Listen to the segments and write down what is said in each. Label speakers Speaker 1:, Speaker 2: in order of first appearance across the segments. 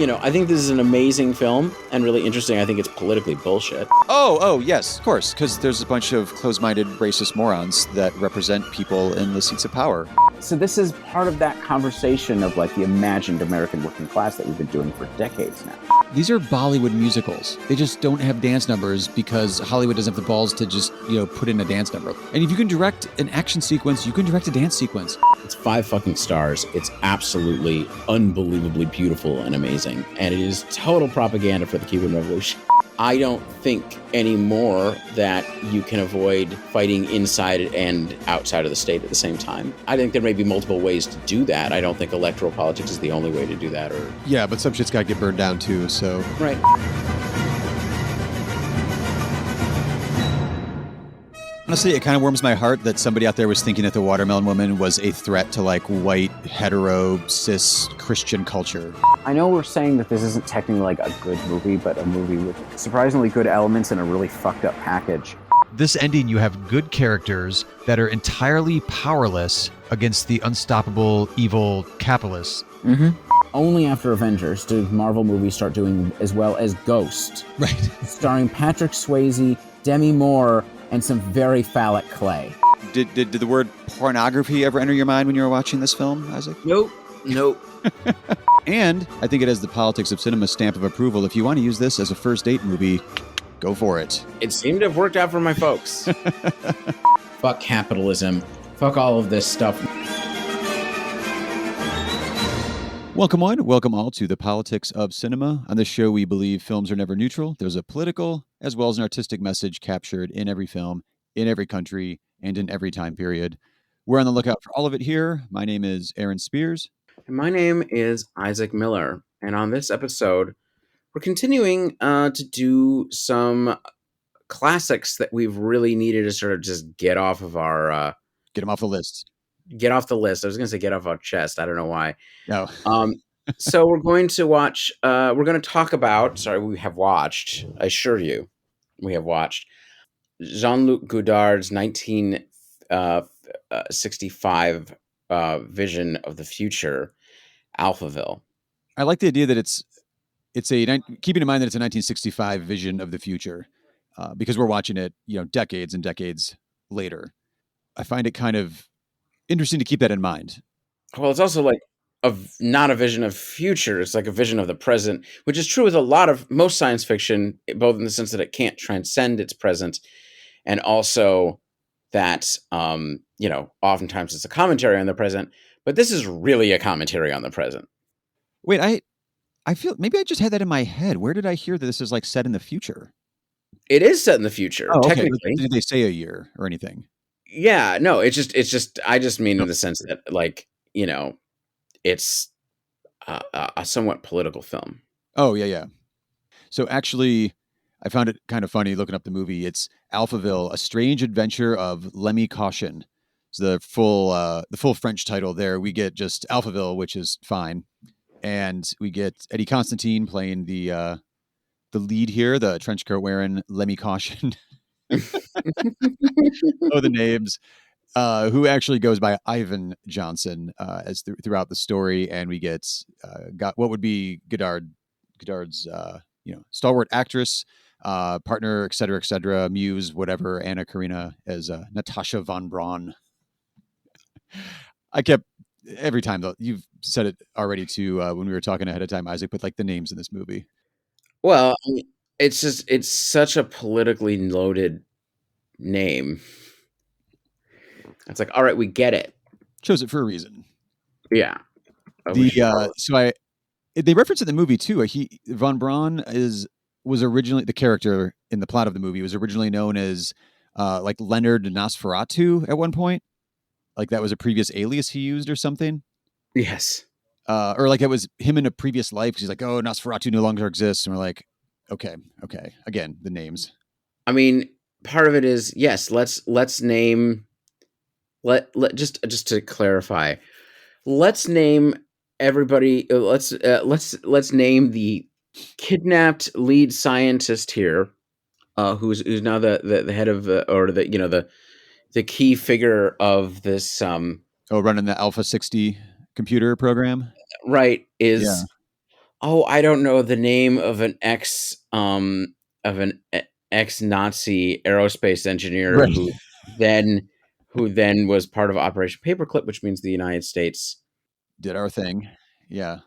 Speaker 1: I think this is an amazing film and really interesting. I think it's politically bullshit.
Speaker 2: Oh, yes, of course, because there's a bunch of closed-minded racist morons that represent people in the seats of power.
Speaker 3: So this is part of that conversation of like the imagined American working class that we've been doing for decades now.
Speaker 2: These are Bollywood musicals. They just don't have dance numbers because Hollywood doesn't have the balls to just, put in a dance number. And if you can direct an action sequence, you can direct a dance sequence.
Speaker 1: It's 5 fucking stars. It's absolutely unbelievably beautiful and amazing. And it is total propaganda for the Cuban Revolution. I don't think anymore that you can avoid fighting inside and outside of the state at the same time. I think there may be multiple ways to do that. I don't think electoral politics is the only way to do that.
Speaker 4: Yeah, but some shit's got to get burned down too, so...
Speaker 1: Right.
Speaker 2: Honestly, it kind of warms my heart that somebody out there was thinking that the Watermelon Woman was a threat to like white, hetero, cis Christian culture.
Speaker 3: I know we're saying that this isn't technically like a good movie, but a movie with surprisingly good elements and a really fucked up package.
Speaker 5: This ending, you have good characters that are entirely powerless against the unstoppable evil capitalists.
Speaker 3: Mm-hmm. Only after Avengers did Marvel movies start doing as well as Ghost.
Speaker 2: Right.
Speaker 3: Starring Patrick Swayze, Demi Moore, and some very phallic clay.
Speaker 2: Did the word pornography ever enter your mind when you were watching this film, Isaac?
Speaker 1: Nope.
Speaker 2: And I think it has the Politics of Cinema stamp of approval. If you want to use this as a first date movie, go for it.
Speaker 1: It seemed to have worked out for my folks. Fuck capitalism. Fuck all of this stuff.
Speaker 2: Welcome one, welcome all to the Politics of Cinema. On this show, we believe films are never neutral. There's a political as well as an artistic message captured in every film, in every country, and in every time period. We're on the lookout for all of it here. My name is Aaron Spears.
Speaker 1: And my name is Isaac Miller. And on this episode, we're continuing to do some classics that we've really needed to sort of just get off of our...
Speaker 2: Get them off the list.
Speaker 1: Get off the list. I was going to say get off our chest. I don't know why.
Speaker 2: No.
Speaker 1: So we're going to watch, we're going to talk about, we have watched, I assure you, we have watched Jean-Luc Godard's 1965 vision of the future, Alphaville.
Speaker 2: I like the idea that it's keeping in mind that it's a 1965 vision of the future, because we're watching it, decades and decades later. I find it kind of interesting to keep that in mind.
Speaker 1: Well, it's also like not a vision of future. It's like a vision of the present, which is true with most science fiction, both in the sense that it can't transcend its present, and also that, oftentimes it's a commentary on the present, but this is really a commentary on the present.
Speaker 2: Wait, I feel maybe I just had that in my head. Where did I hear that this is like set in the future?
Speaker 1: It is set in the future,
Speaker 2: okay.
Speaker 1: Technically.
Speaker 2: Did they say a year or anything?
Speaker 1: Yeah, no, it's just, I just mean in the sense that, it's a somewhat political film.
Speaker 2: Oh, yeah. So actually, I found it kind of funny looking up the movie. It's Alphaville, A Strange Adventure of Lemmy Caution. It's the full French title there. We get just Alphaville, which is fine. And we get Eddie Constantine playing the lead here, the trench coat wearing Lemmy Caution. Oh, the names. Who actually goes by Ivan Johnson as throughout the story, and we get what would be Godard's stalwart actress, partner, et cetera, muse, whatever, Anna Karina as Natasha von Braun. I kept every time though. You've said it already too when we were talking ahead of time, Isaac, but like the names in this movie.
Speaker 1: Well, I mean, it's such a politically loaded name. It's like, all right, we get it.
Speaker 2: Chose it for a reason.
Speaker 1: Yeah.
Speaker 2: They reference it in the movie too. Von Braun was originally the character in the plot of the movie was originally known as like Leonard Nosferatu at one point. Like that was a previous alias he used or something.
Speaker 1: Yes.
Speaker 2: Or like it was him in a previous life. He's like, oh, Nosferatu no longer exists. And we're like, okay. Again, the names.
Speaker 1: I mean, part of it is, yes, let's name, just to clarify, let's name everybody. Let's name the kidnapped lead scientist here, who's now the head of the key figure of this.
Speaker 2: Running the Alpha 60 computer program.
Speaker 1: Right, is Oh, I don't know the name of an ex-Nazi aerospace engineer
Speaker 2: Right.
Speaker 1: who then was part of Operation Paperclip, which means the United States.
Speaker 2: Did our thing. Yeah.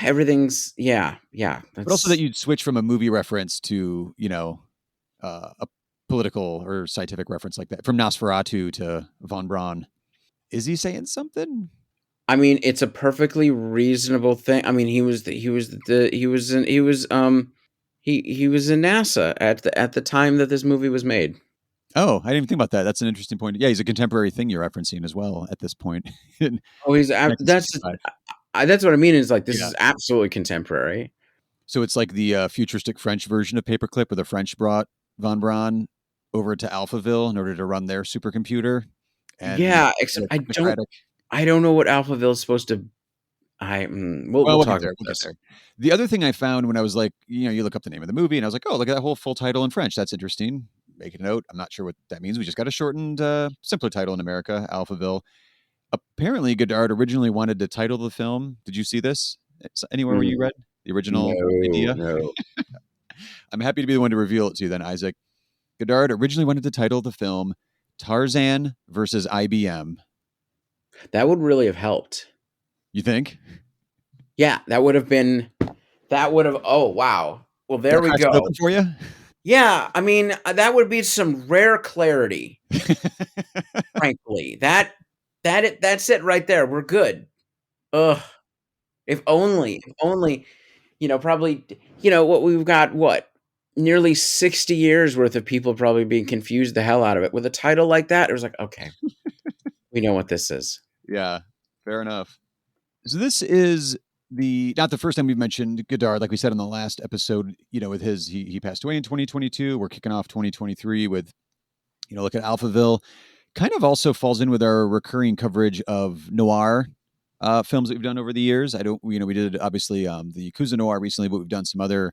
Speaker 1: Everything's yeah.
Speaker 2: But also that
Speaker 1: That's
Speaker 2: you'd switch from a movie reference to, a political or scientific reference like that. From Nosferatu to Von Braun. Is he saying something?
Speaker 1: I mean, it's a perfectly reasonable thing. I mean, he was in NASA at the time that this movie was made.
Speaker 2: Oh, I didn't even think about that. That's an interesting point. Yeah, he's a contemporary thing you're referencing as well at this point. In
Speaker 1: Oh, that's
Speaker 2: 1965.
Speaker 1: that's what I mean. Is like this
Speaker 2: Yeah.
Speaker 1: is absolutely contemporary.
Speaker 2: So it's like the futuristic French version of Paperclip, where the French brought Von Braun over to Alphaville in order to run their supercomputer, and
Speaker 1: Yeah,
Speaker 2: more
Speaker 1: except
Speaker 2: technocratic.
Speaker 1: I don't know what Alphaville is supposed to. We'll
Speaker 2: Well, we'll get
Speaker 1: talk about
Speaker 2: there. We'll get
Speaker 1: this.
Speaker 2: there. The other thing I found when I was like, you look up the name of the movie, and I was like, oh, look at that whole full title in French. That's interesting. Make a note. I'm not sure what that means. We just got a shortened, simpler title in America, Alphaville. Apparently, Godard originally wanted to title the film. Did you see this? Anywhere where you
Speaker 1: Mm,
Speaker 2: read the original
Speaker 1: no,
Speaker 2: idea?
Speaker 1: no,
Speaker 2: I'm happy to be the one to reveal it to you then, Isaac. Godard originally wanted to title the film Tarzan versus IBM.
Speaker 1: that would really have helped.
Speaker 2: You think?
Speaker 1: Yeah, that would have been. That would have. Oh wow. Well, there
Speaker 2: That
Speaker 1: we
Speaker 2: cracks it open
Speaker 1: go.
Speaker 2: for you?
Speaker 1: Yeah, I mean that would be some rare clarity. Frankly, that's it right there. We're good. Ugh. If only, probably, what we've got, nearly 60 years worth of people probably being confused the hell out of it. With a title like that, it was like, okay, we know what this is.
Speaker 2: Yeah, fair enough. So this is not the first time we've mentioned Godard, like we said in the last episode, with he passed away in 2022. We're kicking off 2023 with, look at Alphaville. Kind of also falls in with our recurring coverage of noir films that we've done over the years. We did obviously the Yakuza noir recently, but we've done some other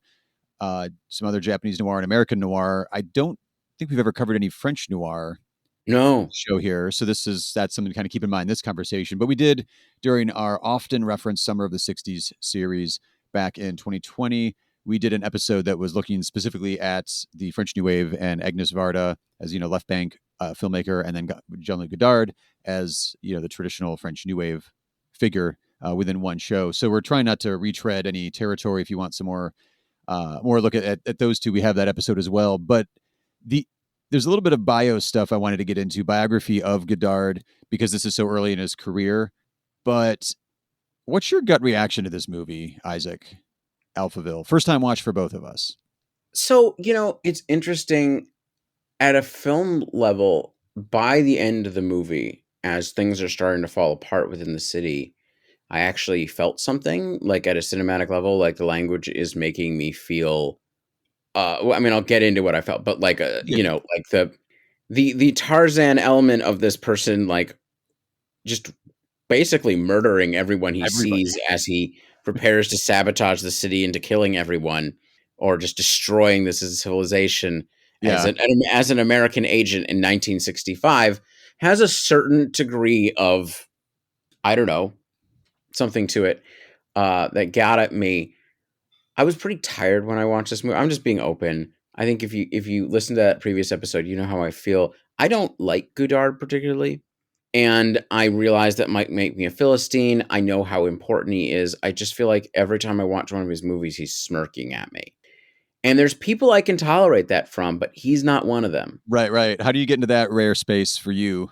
Speaker 2: Japanese noir and American noir. I don't think we've ever covered any French noir
Speaker 1: No.
Speaker 2: show here. So that's something to kind of keep in mind in this conversation. But we did during our often referenced Summer of the 60s series back in 2020. We did an episode that was looking specifically at the French New Wave and Agnes Varda as, left bank filmmaker, and then Jean-Luc Godard as, the traditional French New Wave figure within one show. So we're trying not to retread any territory. If you want some more look at those two, we have that episode as well. But there's a little bit of bio stuff I wanted to get into, biography of Godard, because this is so early in his career. But what's your gut reaction to this movie, Isaac? Alphaville, first time watch for both of us.
Speaker 1: So, it's interesting at a film level. By the end of the movie, as things are starting to fall apart within the city, I actually felt something, like at a cinematic level, like the language is making me feel. Well, I mean, I'll get into what I felt, but like like the Tarzan element of this person, like just basically murdering everyone he
Speaker 2: Everybody.
Speaker 1: sees as he prepares to sabotage the city into killing everyone, or just destroying this as a civilization.
Speaker 2: Yeah.
Speaker 1: As an American agent in 1965, has a certain degree of, I don't know, something to it that got at me. I was pretty tired when I watched this movie. I'm just being open. I think if you listen to that previous episode, you know how I feel. I don't like Godard particularly, and I realize that might make me a Philistine. I know how important he is. I just feel like every time I watch one of his movies, he's smirking at me. And there's people I can tolerate that from, but he's not one of them.
Speaker 2: Right. How do you get into that rare space for you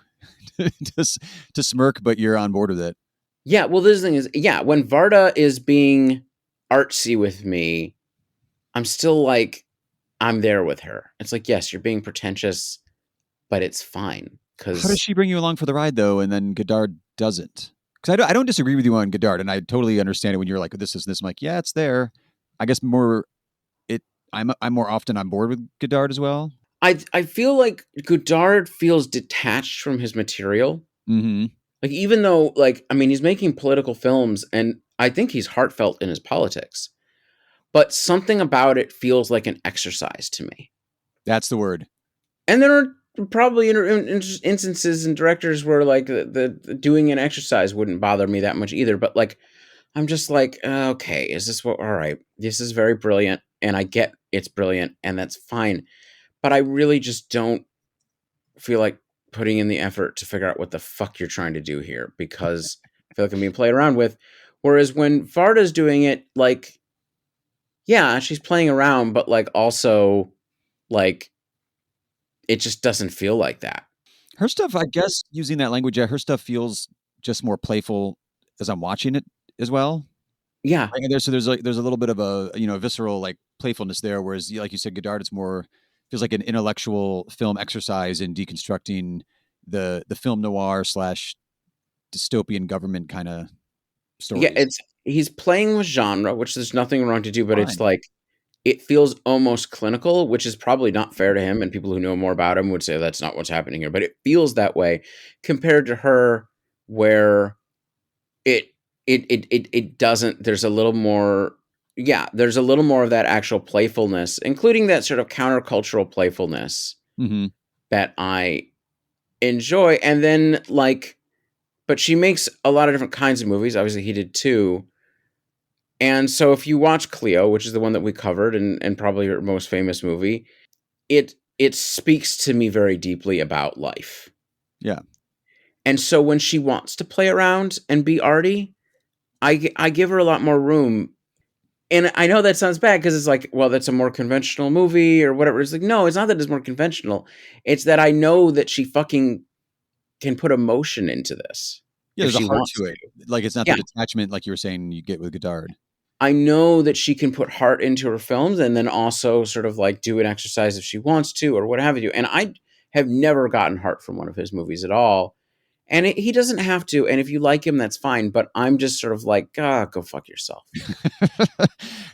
Speaker 2: to smirk, but you're on board with it?
Speaker 1: Yeah, well, this thing is, when Varda is being artsy with me, I'm still like, I'm there with her. It's like, yes, you're being pretentious, but it's fine.
Speaker 2: How does she bring you along for the ride, though, and then Godard doesn't? Because I don't disagree with you on Godard, and I totally understand it when you're like, this is this. I'm like, yeah, it's there. I guess I'm more often on board with Godard as well.
Speaker 1: I feel like Godard feels detached from his material.
Speaker 2: Mm-hmm.
Speaker 1: Like, even though, he's making political films, and I think he's heartfelt in his politics, but something about it feels like an exercise to me.
Speaker 2: That's the word.
Speaker 1: And there are probably instances and directors where the doing an exercise wouldn't bother me that much either. But I'm just like, okay, is this what? All right, this is very brilliant, and I get it's brilliant, and that's fine. But I really just don't feel like putting in the effort to figure out what the fuck you're trying to do here, because I feel like I'm being played around with. Whereas when Varda's doing it, like, yeah, she's playing around, but like also, like, it just doesn't feel like that.
Speaker 2: Her stuff, I guess, using that language, her stuff feels just more playful as I'm watching it as well.
Speaker 1: Yeah,
Speaker 2: Like, there's a little bit of a visceral like playfulness there, whereas like you said, Godard, it's more feels like an intellectual film exercise in deconstructing the film noir / dystopian government kind of
Speaker 1: yeah,
Speaker 2: stories.
Speaker 1: he's playing with genre, which there's nothing wrong to do, but it's
Speaker 2: Fine.
Speaker 1: like it feels almost clinical, which is probably not fair to him, and people who know more about him would say that's not what's happening here, but it feels that way compared to her, where it doesn't. There's a little more, yeah, there's a little more of that actual playfulness, including that sort of countercultural playfulness
Speaker 2: Mm-hmm.
Speaker 1: that I enjoy. And then, like, but she makes a lot of different kinds of movies. Obviously, he did too. And so if you watch Cleo, which is the one that we covered and probably her most famous movie, it speaks to me very deeply about life.
Speaker 2: Yeah.
Speaker 1: And so when she wants to play around and be arty, I give her a lot more room. And I know that sounds bad because it's like, well, that's a more conventional movie or whatever. It's like, no, it's not that it's more conventional. It's that I know that she fucking can put emotion into this
Speaker 2: Yeah,
Speaker 1: if
Speaker 2: there's a
Speaker 1: she
Speaker 2: heart
Speaker 1: wants
Speaker 2: to it. Like it's not
Speaker 1: Yeah.
Speaker 2: the detachment like you were saying you get with Godard.
Speaker 1: I know that she can put heart into her films and then also sort of like do an exercise if she wants to or what have you. And I have never gotten heart from one of his movies at all. And he doesn't have to. And if you like him, that's fine. But I'm just sort of like, go fuck yourself.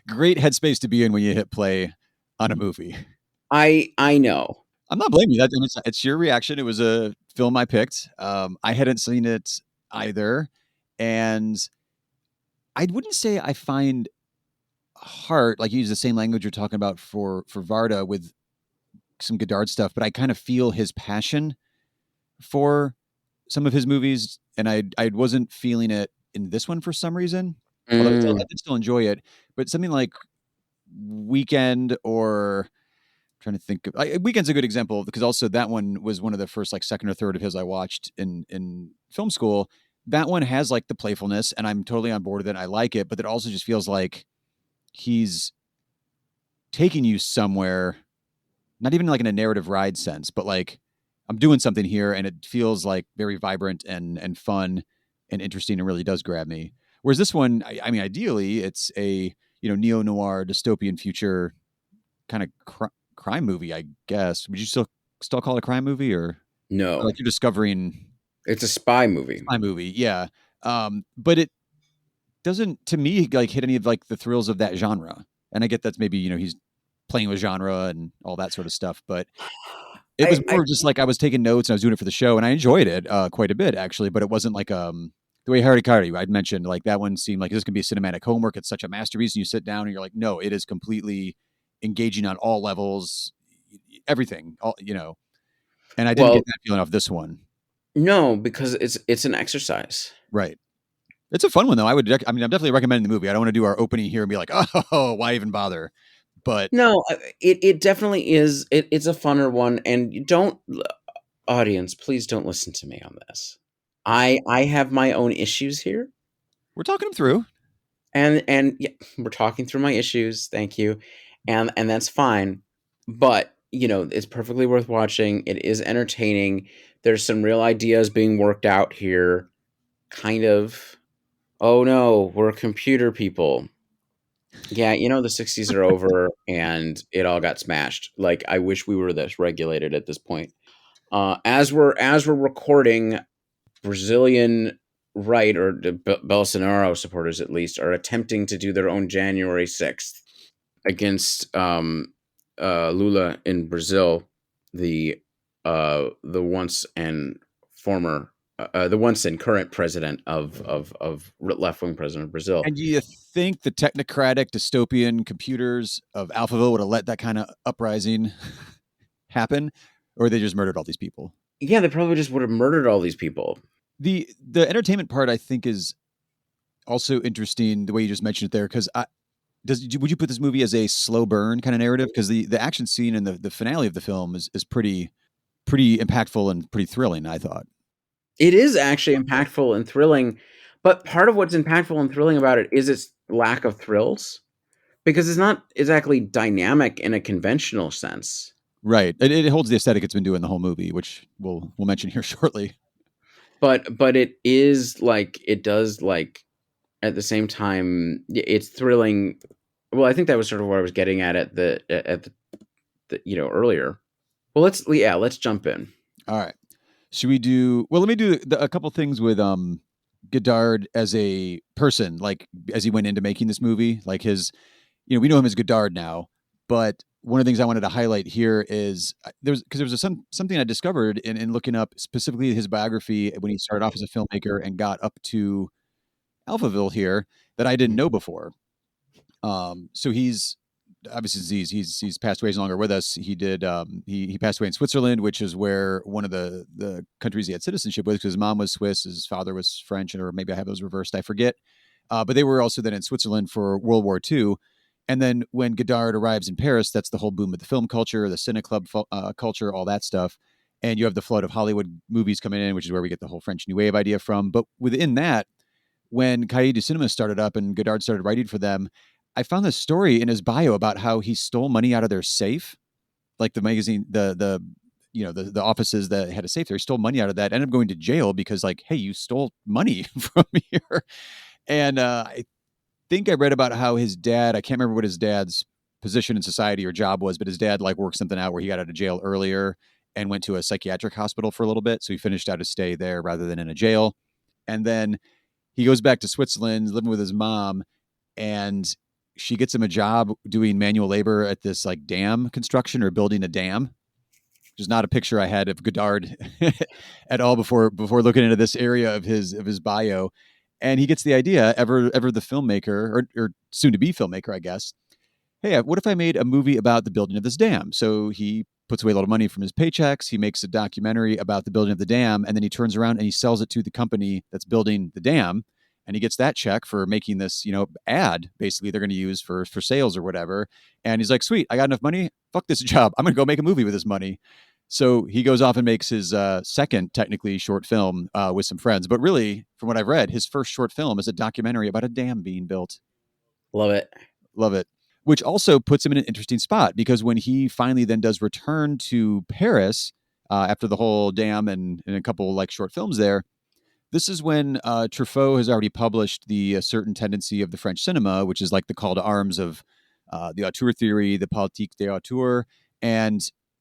Speaker 2: Great headspace to be in when you hit play on a movie.
Speaker 1: I know.
Speaker 2: I'm not blaming you. That it's your reaction. It was a film I picked. I hadn't seen it either, and I wouldn't say I find heart like you use the same language you're talking about for Varda with some Godard stuff, but I kind of feel his passion for some of his movies, and I wasn't feeling it in this one for some reason. Although I did still enjoy it, but something like Weekend or trying to think of Weekend's a good example because also that one was one of the first like second or third of his I watched in film school. That one has like the playfulness and I'm totally on board with it. I like it, but it also just feels like he's taking you somewhere, not even like in a narrative ride sense, but like I'm doing something here and it feels like very vibrant and fun and interesting and really does grab me. Whereas this one, I mean, ideally it's a, neo-noir dystopian future kind of crime movie, I guess. Would you still call it a crime movie or
Speaker 1: No.
Speaker 2: like you're discovering
Speaker 1: It's a spy movie.
Speaker 2: spy movie? Yeah. But it doesn't to me like hit any of like the thrills of that genre. And I get that's maybe, he's playing with genre and all that sort of stuff, but it was more just like I was taking notes and I was doing it for the show and I enjoyed it quite a bit actually, but it wasn't like the way Harikari I'd mentioned, like that one seemed like this could be a cinematic homework. It's such a masterpiece. And you sit down and you're like, no, it is completely engaging on all levels, everything, and I didn't get that feeling off this one.
Speaker 1: No, because it's an exercise.
Speaker 2: Right. It's a fun one though. I'm definitely recommending the movie. I don't want to do our opening here and be like, oh, why even bother? But
Speaker 1: no, it definitely is. It's a funner one. And you don't, audience, please don't listen to me on this. I have my own issues here.
Speaker 2: We're talking them through.
Speaker 1: And yeah, we're talking through my issues. Thank you. And that's fine. But, it's perfectly worth watching. It is entertaining. There's some real ideas being worked out here. Kind of. Oh no, we're computer people. Yeah, the 60s are over and it all got smashed. Like I wish we were this regulated at this point. As we're recording, Brazilian right or Bolsonaro supporters at least are attempting to do their own January 6th against Lula in Brazil, the once and former the once and current president of left-wing president of Brazil.
Speaker 2: And do you think the technocratic dystopian computers of Alphaville would have let that kind of uprising happen, or they just murdered all these people?
Speaker 1: Yeah, they probably just would have murdered all these people.
Speaker 2: The entertainment part, I think, is Also interesting the way you just mentioned it there, because would you put this movie as a slow burn kind of narrative? Because the action scene and the finale of the film is pretty impactful and pretty thrilling, I thought.
Speaker 1: It is actually impactful and thrilling, but part of what's impactful and thrilling about it is its lack of thrills, because it's not exactly dynamic in a conventional sense.
Speaker 2: Right. It holds the aesthetic it's been doing the whole movie, which we'll mention here shortly.
Speaker 1: But it is like, it does, like, at the same time, it's thrilling. Well, I think that was sort of what I was getting at the earlier. Well, let's jump in.
Speaker 2: All right. Should we do? Well, let me do a couple things with Godard as a person, like as he went into making this movie, like his, we know him as Godard now, but one of the things I wanted to highlight here is there was something I discovered in looking up specifically his biography when he started off as a filmmaker and got up to Alphaville here that I didn't know before. So he's obviously he's passed away. He's no longer with us. He did he passed away in Switzerland, which is where one of the countries he had citizenship with, because his mom was Swiss, his father was French, or maybe I have those reversed, I forget. But they were also then in Switzerland for World War II. And then when Godard arrives in Paris, that's the whole boom of the film culture, the Cine Club culture, all that stuff. And you have the flood of Hollywood movies coming in, which is where we get the whole French New Wave idea from. But within that, when Cahiers du Cinema started up and Godard started writing for them, I found this story in his bio about how he stole money out of their safe, like the magazine, the offices that had a safe there. He stole money out of that, ended up going to jail because, like, hey, you stole money from here. And I think I read about how his dad, I can't remember what his dad's position in society or job was, but his dad like worked something out where he got out of jail earlier and went to a psychiatric hospital for a little bit. So he finished out his stay there rather than in a jail. And then he goes back to Switzerland, living with his mom, and she gets him a job doing manual labor at this like dam construction or building a dam, which is not a picture I had of Godard at all before looking into this area of his bio. And he gets the idea, ever the filmmaker or soon to be filmmaker, I guess. Hey, what if I made a movie about the building of this dam? So he puts away a lot of money from his paychecks. He makes a documentary about the building of the dam, and then he turns around and he sells it to the company that's building the dam. And he gets that check for making this, ad, basically, they're going to use for sales or whatever. And he's like, sweet, I got enough money. Fuck this job. I'm going to go make a movie with this money. So he goes off and makes his second, technically, short film with some friends. But really, from what I've read, his first short film is a documentary about a dam being built.
Speaker 1: Love it.
Speaker 2: Love it. Which also puts him in an interesting spot, because when he finally then does return to Paris after the whole dam and a couple like short films there, this is when Truffaut has already published the Certain Tendency of the French Cinema, which is like the call to arms of the auteur theory, the politique des auteurs, and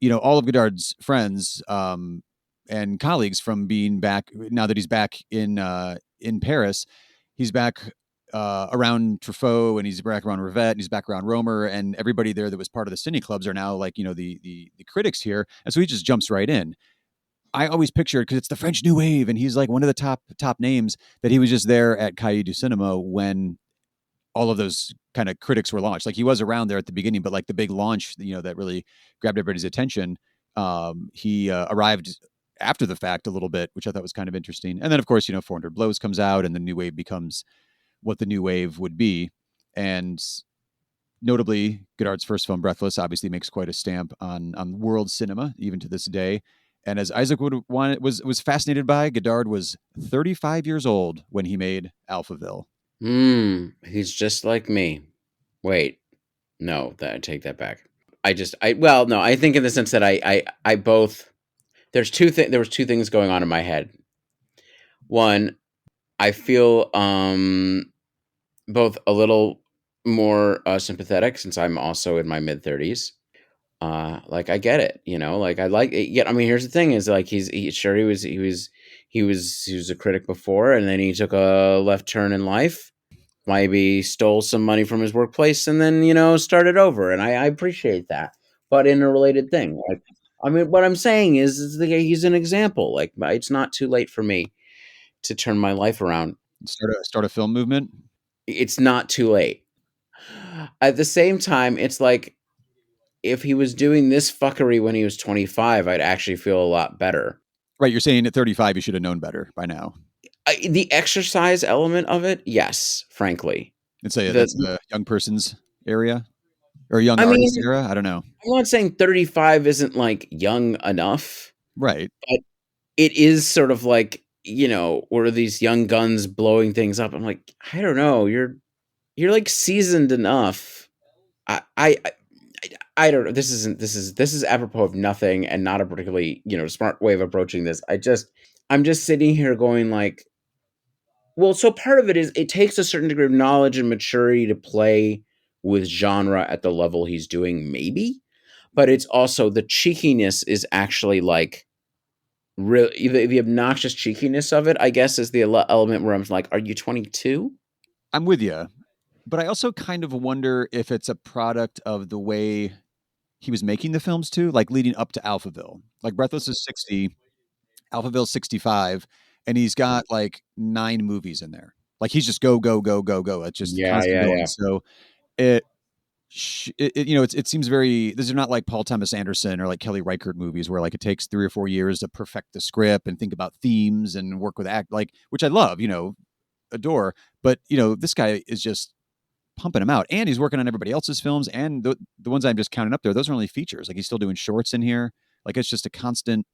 Speaker 2: all of Godard's friends and colleagues from being back now that he's back in Paris. He's back around Truffaut, and he's back around Rivette, and he's back around Romer, and everybody there that was part of the cine clubs are now like the critics here, and so he just jumps right in. I always pictured, because it's the French New Wave, and he's like one of the top names, that he was just there at Cahiers du Cinema when all of those kind of critics were launched. Like he was around there at the beginning, but like the big launch, that really grabbed everybody's attention, he arrived after the fact a little bit, which I thought was kind of interesting. And then, of course, 400 Blows comes out, and the New Wave becomes what the New Wave would be. And notably, Godard's first film, Breathless, obviously makes quite a stamp on world cinema, even to this day. And as Isaac was fascinated by, Godard was 35 years old when he made Alphaville.
Speaker 1: He's just like me. Wait, no, I take that back. I think in the sense that I both, there was two things going on in my head. One, I feel both a little more sympathetic, since I'm also in my mid 30s. Like I get it, like I like it. Yeah, I mean, here's the thing: is like he was a critic before, and then he took a left turn in life, maybe stole some money from his workplace, and then started over. And I appreciate that. But in a related thing, like, I mean, what I'm saying is he's an example. Like, it's not too late for me to turn my life around.
Speaker 2: Start a film movement.
Speaker 1: It's not too late. At the same time, it's like, if he was doing this fuckery when he was 25, I'd actually feel a lot better.
Speaker 2: Right. You're saying at 35, you should have known better by now.
Speaker 1: The exercise element of it, yes, frankly.
Speaker 2: Let's say
Speaker 1: The,
Speaker 2: that's the young person's area or young
Speaker 1: I
Speaker 2: artist
Speaker 1: mean,
Speaker 2: era. I don't know.
Speaker 1: I'm not saying 35 isn't like young enough,
Speaker 2: Right.
Speaker 1: but it is sort of like, where are these young guns blowing things up? I'm like, I don't know. You're like seasoned enough. I don't know. This is apropos of nothing and not a particularly, smart way of approaching this. I'm just sitting here going like, well, so part of it is it takes a certain degree of knowledge and maturity to play with genre at the level he's doing, maybe. But it's also the cheekiness is actually like really the obnoxious cheekiness of it, I guess, is the element where I'm like, are you 22?
Speaker 2: I'm with you. But I also kind of wonder if it's a product of the way he was making the films too, like leading up to Alphaville. Like Breathless is 60, Alphaville's 65, and he's got like 9 movies in there. Like he's just go, go, go, go, go. It's just
Speaker 1: Yeah,
Speaker 2: constant
Speaker 1: yeah,
Speaker 2: going.
Speaker 1: yeah.
Speaker 2: So it seems very, these are not like Paul Thomas Anderson or like Kelly Reichardt movies where like it takes 3 or 4 years to perfect the script and think about themes and work with act, like, which I love, adore. But, this guy is just pumping him out, and he's working on everybody else's films, and the ones I'm just counting up there, those are only features. Like he's still doing shorts in here. Like it's just a constant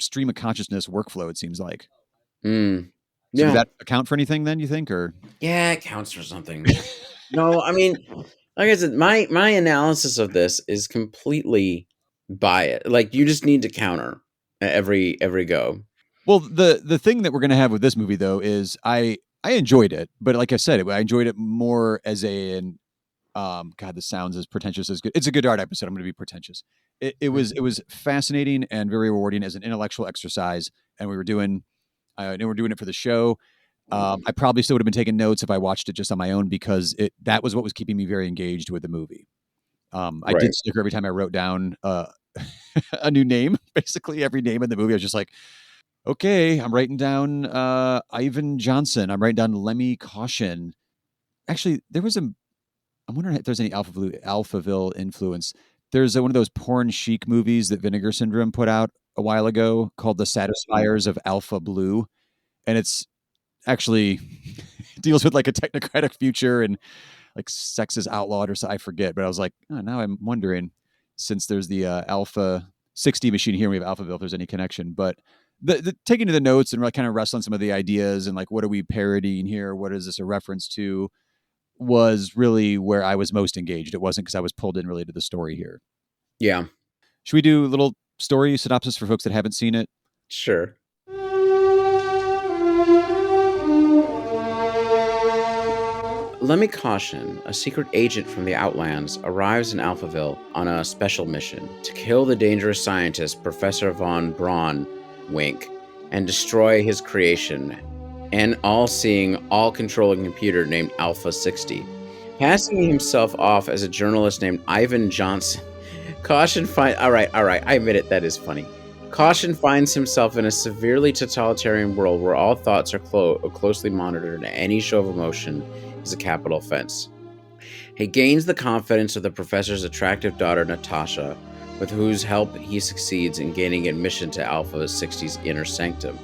Speaker 2: stream of consciousness workflow, it seems like.
Speaker 1: Mm.
Speaker 2: So does
Speaker 1: Yeah.
Speaker 2: that account for anything then, you think? Or
Speaker 1: Yeah, it counts for something. No, I mean, like I said, my analysis of this is completely biased. Like you just need to counter every go.
Speaker 2: well, the thing that we're gonna have with this movie though is I enjoyed it, but like I said, I enjoyed it more as an God, this sounds as pretentious as good. It's a Godard episode. I'm going to be pretentious. It was fascinating and very rewarding as an intellectual exercise, and we're doing it for the show. I probably still would have been taking notes if I watched it just on my own because that was what was keeping me very engaged with the movie. I
Speaker 1: Right.
Speaker 2: did sticker every time I wrote down a new name. Basically, every name in the movie, I was just like, okay, I'm writing down Ivan Johnson. I'm writing down Lemmy Caution. Actually, I'm wondering if there's any Alphaville influence. There's one of those porn chic movies that Vinegar Syndrome put out a while ago called The Satisfiers of Alpha Blue. And it's actually deals with like a technocratic future and like sex is outlawed or so. I forget. But I was like, oh, now I'm wondering, since there's the Alpha 60 machine here, we have Alphaville, if there's any connection. But the taking to the notes and kind of wrestling some of the ideas and like, what are we parodying here? What is this a reference to? Was really where I was most engaged. It wasn't because I was pulled in really to the story here.
Speaker 1: Yeah.
Speaker 2: Should we do a little story synopsis for folks that haven't seen it?
Speaker 1: Sure. Lemmy Caution, a secret agent from the Outlands, arrives in Alphaville on a special mission to kill the dangerous scientist Professor von Braun, wink, and destroy his creation, an all-seeing, all-controlling computer named Alpha 60. Passing himself off as a journalist named Ivan Johnson, all right, I admit it, that is funny. Caution finds himself in a severely totalitarian world where all thoughts are closely monitored and any show of emotion is a capital offense. He gains the confidence of the professor's attractive daughter, Natasha, with whose help he succeeds in gaining admission to Alpha 60's inner sanctum.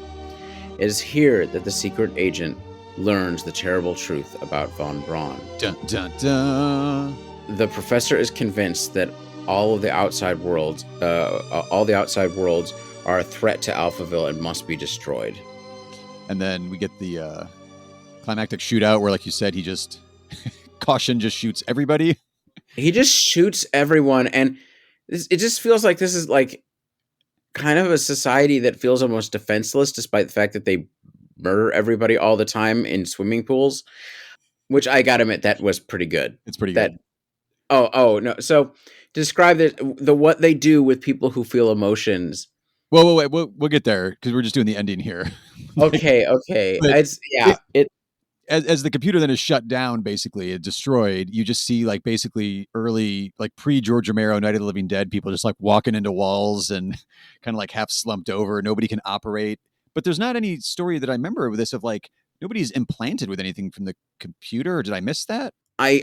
Speaker 1: It is here that the secret agent learns the terrible truth about von Braun.
Speaker 2: Dun, dun, dun.
Speaker 1: The professor is convinced that all the outside worlds are a threat to Alphaville and must be destroyed.
Speaker 2: And then we get the climactic shootout where, like you said, he just Caution just shoots everybody.
Speaker 1: He just shoots everyone, and it just feels like this is like kind of a society that feels almost defenseless, despite the fact that they murder everybody all the time in swimming pools. Which I gotta admit, that was pretty good.
Speaker 2: It's pretty good.
Speaker 1: Oh no. So describe the what they do with people who feel emotions.
Speaker 2: Whoa, wait, we'll get there because we're just doing the ending here.
Speaker 1: Okay.
Speaker 2: As the computer then is shut down, basically, it's destroyed. You just see like basically early, like pre-George Romero, Night of the Living Dead, people just like walking into walls and kind of like half slumped over. Nobody can operate. But there's not any story that I remember with this of like nobody's implanted with anything from the computer. Or did I miss that?
Speaker 1: I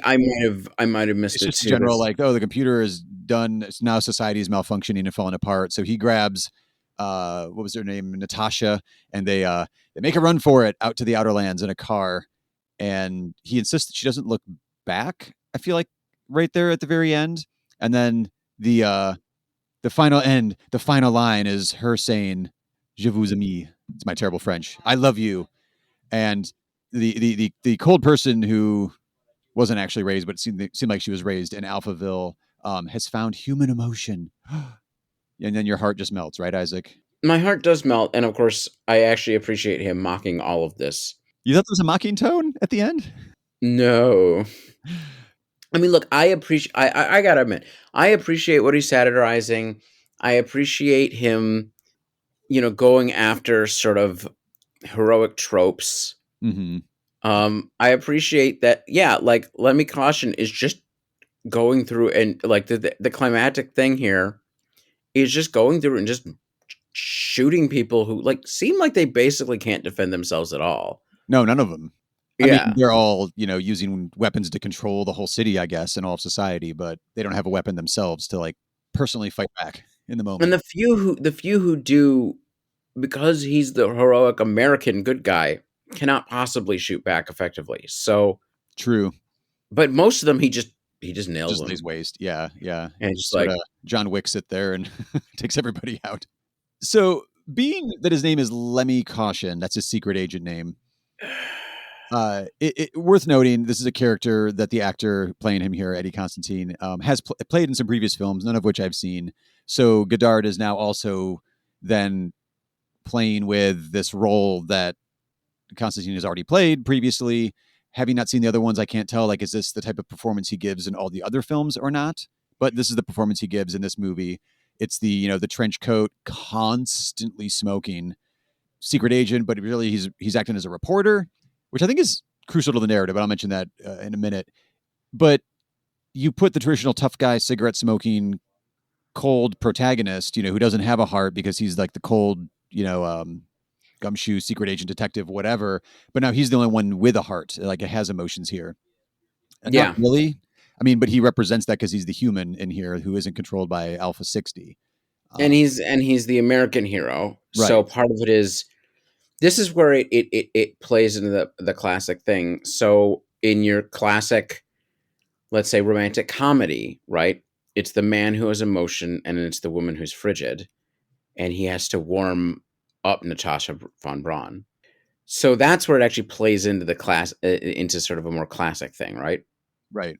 Speaker 1: might have missed
Speaker 2: It's
Speaker 1: it
Speaker 2: just
Speaker 1: too.
Speaker 2: general like, oh, the computer is done. It's now society is malfunctioning and falling apart. So he grabs what was her name, Natasha, and they they make a run for it out to the outer lands in a car. And he insists that she doesn't look back, I feel like, right there at the very end. And then the final line is her saying, "Je vous aime." It's my terrible French. I love you. And the cold person who wasn't actually raised, but seemed like she was raised in Alphaville, has found human emotion. And then your heart just melts, right, Isaac?
Speaker 1: My heart does melt, and of course, I actually appreciate him mocking all of this.
Speaker 2: You thought there was a mocking tone at the end?
Speaker 1: No. I mean, look, I gotta admit, I appreciate what he's satirizing. I appreciate him, going after sort of heroic tropes.
Speaker 2: Mm-hmm.
Speaker 1: I appreciate that. Yeah, like Let Me Caution is just going through, and like the climactic thing here is just going through and just shooting people who like seem like they basically can't defend themselves at all.
Speaker 2: No, none of them. I
Speaker 1: Yeah.
Speaker 2: mean, they're all, using weapons to control the whole city, I guess, and all of society, but they don't have a weapon themselves to like personally fight back in the moment.
Speaker 1: And the few who do, because he's the heroic American good guy, cannot possibly shoot back effectively. So
Speaker 2: True.
Speaker 1: But most of them he just nails
Speaker 2: Just
Speaker 1: them.
Speaker 2: lays waste. Yeah, yeah.
Speaker 1: And just
Speaker 2: Sort
Speaker 1: like
Speaker 2: of John Wick's it there and takes everybody out. So, being that his name is Lemmy Caution, that's his secret agent name. Worth noting, this is a character that the actor playing him here, Eddie Constantine, has played in some previous films, none of which I've seen. So Godard is now also then playing with this role that Constantine has already played previously. Having not seen the other ones, I can't tell, like, is this the type of performance he gives in all the other films or not? But this is the performance he gives in this movie. It's the trench coat, constantly smoking secret agent, but really he's acting as a reporter, which I think is crucial to the narrative. But I'll mention that in a minute. But you put the traditional tough guy, cigarette smoking, cold protagonist, who doesn't have a heart because he's like the cold, gumshoe secret agent detective, whatever. But now he's the only one with a heart, like it has emotions here. And
Speaker 1: Yeah.
Speaker 2: not really. I mean, but he represents that because he's the human in here who isn't controlled by Alpha 60.
Speaker 1: and he's the American hero.
Speaker 2: Right.
Speaker 1: So part of it is this is where it plays into the classic thing. So in your classic, let's say, romantic comedy, right? It's the man who has emotion and it's the woman who's frigid, and he has to warm up Natasha von Braun. So that's where it actually plays into the class, into sort of a more classic thing, right?
Speaker 2: Right.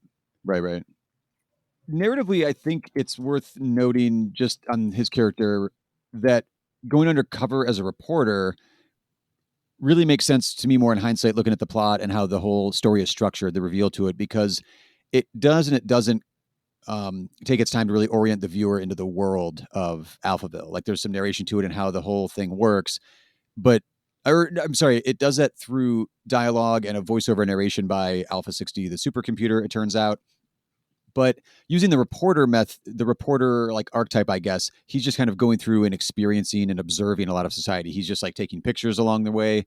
Speaker 2: Narratively, I think it's worth noting just on his character that going undercover as a reporter really makes sense to me more in hindsight, looking at the plot and how the whole story is structured, the reveal to it, because it does and it doesn't take its time to really orient the viewer into the world of Alphaville. Like there's some narration to it and how the whole thing works, it does that through dialogue and a voiceover narration by Alpha 60, the supercomputer, it turns out. But using the reporter like archetype, I guess, he's just kind of going through and experiencing and observing a lot of society. He's just like taking pictures along the way.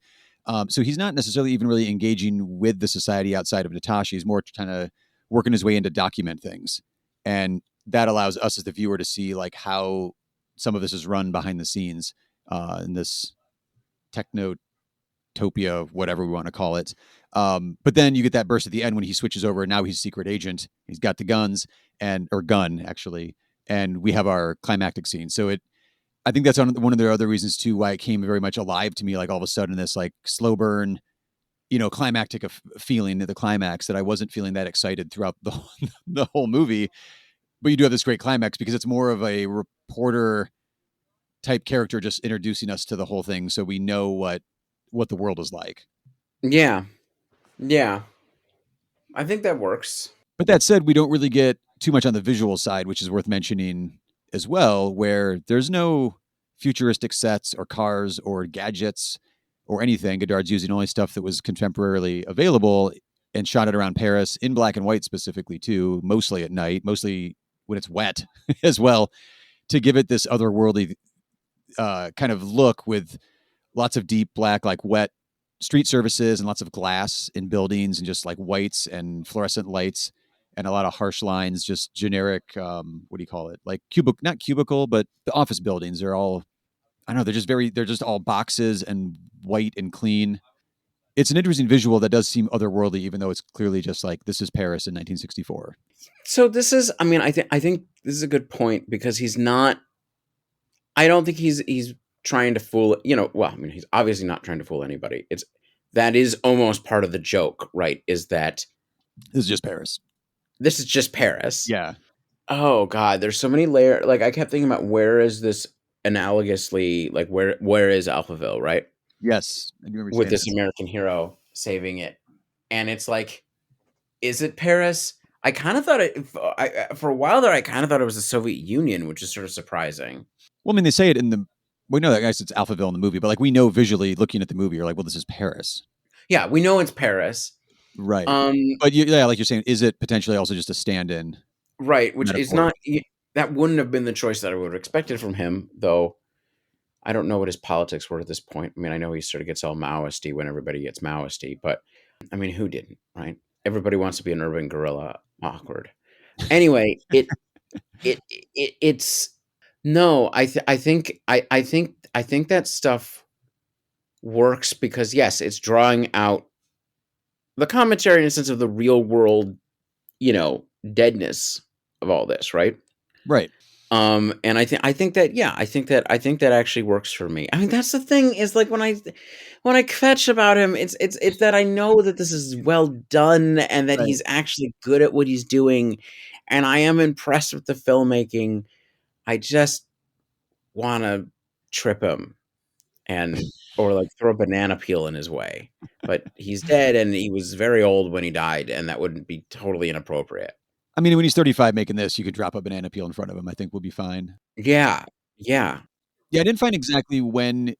Speaker 2: So he's not necessarily even really engaging with the society outside of Natasha. He's more kind of working his way in to document things. And that allows us as the viewer to see like how some of this is run behind the scenes in this technotopia, whatever we want to call it. But then you get that burst at the end when he switches over and now he's secret agent. He's got the gun actually. And we have our climactic scene. So I think that's one of the other reasons too, why it came very much alive to me. Like all of a sudden this like slow burn, climactic feeling at the climax that I wasn't feeling that excited throughout the whole movie. But you do have this great climax because it's more of a reporter type character just introducing us to the whole thing. So we know what the world is like.
Speaker 1: Yeah. I think that works.
Speaker 2: But that said, we don't really get too much on the visual side, which is worth mentioning as well, where there's no futuristic sets or cars or gadgets or anything. Godard's using only stuff that was contemporarily available and shot it around Paris in black and white specifically too, mostly at night, mostly when it's wet as well, to give it this otherworldly kind of look with lots of deep black, like wet street surfaces and lots of glass in buildings and just like whites and fluorescent lights and a lot of harsh lines, just generic, what do you call it? Like not cubicle, but the office buildings are all I don't know, they're just all boxes and white and clean. It's an interesting visual that does seem otherworldly, even though it's clearly just like, this is Paris in 1964.
Speaker 1: So this is, I mean, I think this is a good point because he's not. I don't think he's trying to fool. Well, I mean, he's obviously not trying to fool anybody. That is almost part of the joke, right? Is that
Speaker 2: This is just Paris.
Speaker 1: this is just Paris?
Speaker 2: Yeah.
Speaker 1: Oh God, there's so many layers. Like I kept thinking about where is this analogously, like where is Alphaville, right?
Speaker 2: Yes. I do remember
Speaker 1: With
Speaker 2: saying
Speaker 1: this
Speaker 2: that.
Speaker 1: American hero saving it, and it's like, is it Paris? I kind of thought for a while there. I kind of thought it was the Soviet Union, which is sort of surprising.
Speaker 2: Well, I mean, they say it in the. We know that, guys, it's Alphaville in the movie, but like we know visually looking at the movie, you're like, well, this is Paris.
Speaker 1: Yeah, we know it's Paris.
Speaker 2: Right.
Speaker 1: Um,
Speaker 2: But yeah, like you're saying, is it potentially also just a stand-in?
Speaker 1: right, which is
Speaker 2: Metaphor.
Speaker 1: not. That wouldn't have been the choice that I would have expected from him, though. I don't know what his politics were at this point. I mean, I know he sort of gets all Maoisty when everybody gets Maoisty, but I mean, who didn't, right? Everybody wants to be an urban guerrilla. Awkward. Anyway, it's no. I think that stuff works because yes, it's drawing out the commentary in a sense of the real world, deadness of all this, right?
Speaker 2: Right.
Speaker 1: And I think that actually works for me. I mean, that's the thing is like when I kvetch about him, it's that I know that this is well done and that
Speaker 2: Right.
Speaker 1: he's actually good at what he's doing, and I am impressed with the filmmaking. I just want to trip him or like throw a banana peel in his way, but he's dead and he was very old when he died, and that wouldn't be totally inappropriate.
Speaker 2: I mean, when he's 35 making this, you could drop a banana peel in front of him. I think we'll be fine.
Speaker 1: Yeah.
Speaker 2: Yeah, I didn't find exactly when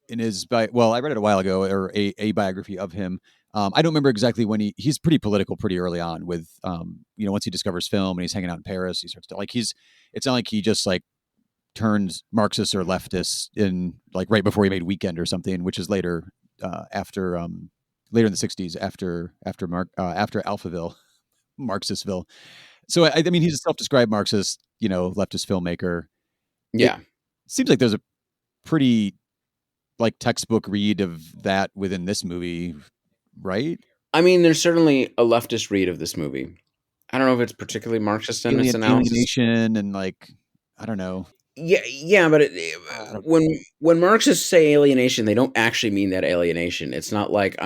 Speaker 2: in his well, I read it a while ago, or a biography of him. I don't remember exactly when he's pretty political pretty early on with, once he discovers film and he's hanging out in Paris, he starts to like, it's not like he just like turned Marxist or leftist in like right before he made Weekend or something, which is later, later in the 60s after Alphaville, Marxistville. So I mean, he's a self-described Marxist, leftist filmmaker.
Speaker 1: Yeah.
Speaker 2: Seems like there's a pretty like textbook read of that within this movie, right?
Speaker 1: I mean, there's certainly a leftist read of this movie. I don't know if it's particularly Marxist in its analysis.
Speaker 2: Alienation and like, I don't know.
Speaker 1: Yeah, but when Marxists say alienation, they don't actually mean that alienation. It's not like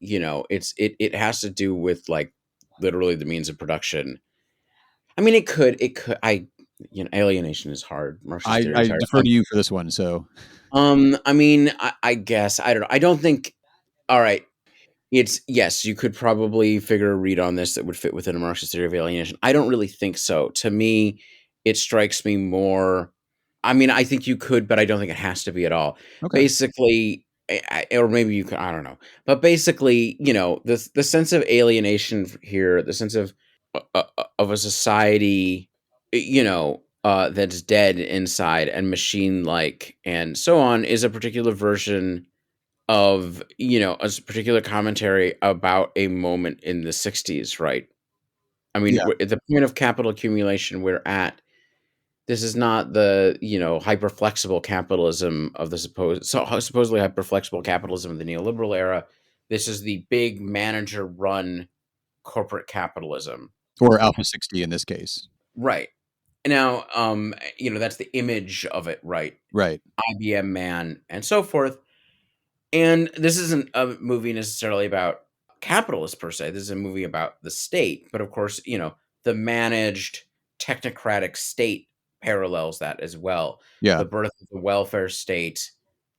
Speaker 1: it has to do with like literally the means of production. I mean, it could. Alienation is hard.
Speaker 2: I defer to you for this one. So,
Speaker 1: I mean, I guess I don't know. I don't think. All right, yes, you could probably figure a read on this that would fit within a Marxist theory of alienation. I don't really think so. To me, it strikes me more. I mean, I think you could, but I don't think it has to be at all.
Speaker 2: okay.
Speaker 1: Basically, or maybe you could. I don't know. But basically, the sense of alienation here, the sense of a society, that's dead inside and machine-like and so on, is a particular version of, a particular commentary about a moment in the 60s, right? I mean,
Speaker 2: Yeah.
Speaker 1: at the point of capital accumulation we're at, this is not the, hyper-flexible capitalism of the supposedly hyper-flexible capitalism of the neoliberal era. This is the big manager-run corporate capitalism.
Speaker 2: Or Alpha 60 in this case.
Speaker 1: Right. Now, that's the image of it, right?
Speaker 2: Right.
Speaker 1: IBM man and so forth. And this isn't a movie necessarily about capitalists per se. This is a movie about the state. But of course, the managed technocratic state parallels that as well.
Speaker 2: Yeah.
Speaker 1: The birth of the welfare state,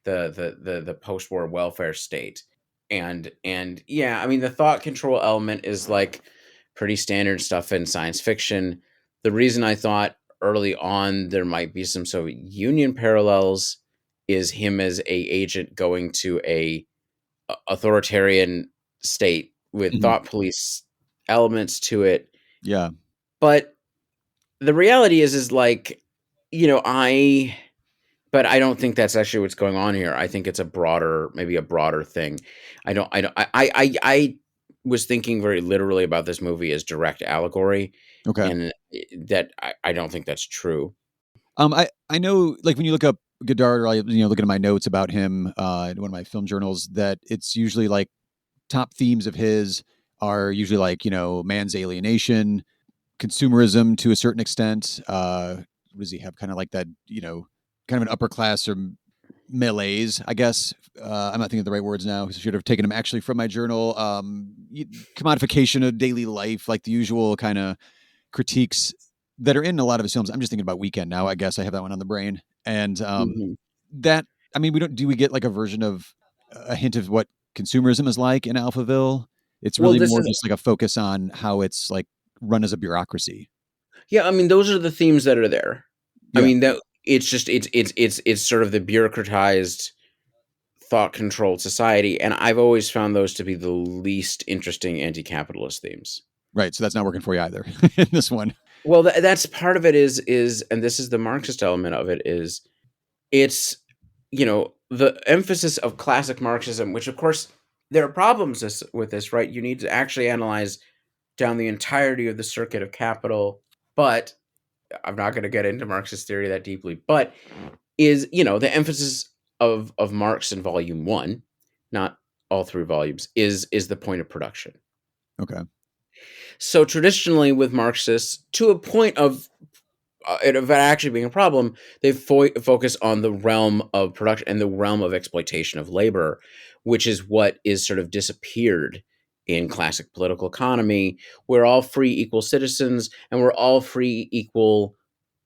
Speaker 1: the post-war welfare state. And yeah, I mean, the thought control element is like pretty standard stuff in science fiction. The reason I thought early on there might be some Soviet Union parallels is him as a agent going to a authoritarian state with thought police elements to it.
Speaker 2: Yeah.
Speaker 1: But the reality is like, but I don't think that's actually what's going on here. I think it's maybe a broader thing. I was thinking very literally about this movie as direct allegory.
Speaker 2: Okay.
Speaker 1: And that I don't think that's true.
Speaker 2: I know, like when you look up Godard, or looking at my notes about him in one of my film journals, that it's usually like top themes of his are usually like, man's alienation, consumerism to a certain extent. What does he have? Kind of like that, kind of an upper class or malaise, I guess. I'm not thinking of the right words now. I should have taken them actually from my journal. Commodification of daily life, like the usual kind of critiques that are in a lot of his films. I'm just thinking about Weekend now. I guess I have that one on the brain. And that, I mean, do we get like a version of a hint of what consumerism is like in Alphaville? It's really more just like a focus on how it's like run as a bureaucracy.
Speaker 1: Yeah, I mean, those are the themes that are there.
Speaker 2: Yeah.
Speaker 1: I mean, that it's just it's sort of the bureaucratized, thought-controlled society, and I've always found those to be the least interesting anti-capitalist themes.
Speaker 2: Right, so that's not working for you either in this one.
Speaker 1: Well, that's part of it is, and this is the Marxist element of it, is it's, the emphasis of classic Marxism, which of course there are problems with this, right? You need to actually analyze down the entirety of the circuit of capital, but I'm not going to get into Marxist theory that deeply, but is, the emphasis of Marx in volume 1, not all 3 volumes, is the point of production.
Speaker 2: Okay.
Speaker 1: So traditionally with Marxists, to a point of it actually being a problem, they focus on the realm of production and the realm of exploitation of labor, which is what is sort of disappeared in classic political economy. We're all free, equal citizens, and we're all free, equal,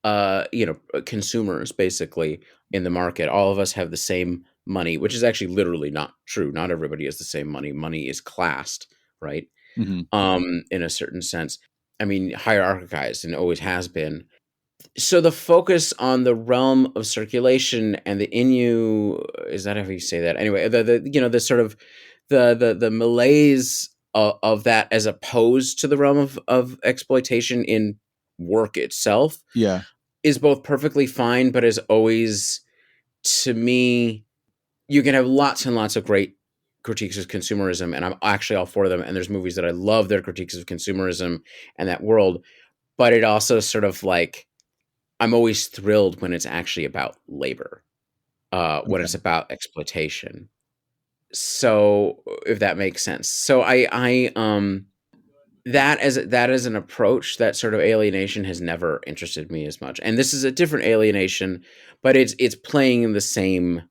Speaker 1: consumers, basically, in the market. All of us have the same money, which is actually literally not true. Not everybody has the same money. Money is classed, right?
Speaker 2: Mm-hmm.
Speaker 1: In a certain sense. I mean, hierarchized, and always has been. So the focus on the realm of circulation and the is that how you say that? Anyway, the sort of the malaise of that, as opposed to the realm of exploitation in work itself, is both perfectly fine, but is always, to me, you can have lots and lots of great critiques of consumerism, and I'm actually all for them. And there's movies that I love their critiques of consumerism and that world, but it also sort of like, I'm always thrilled when it's actually about labor, when it's about exploitation. So if that makes sense. So I that as an approach, that sort of alienation has never interested me as much. And this is a different alienation, but it's playing in the same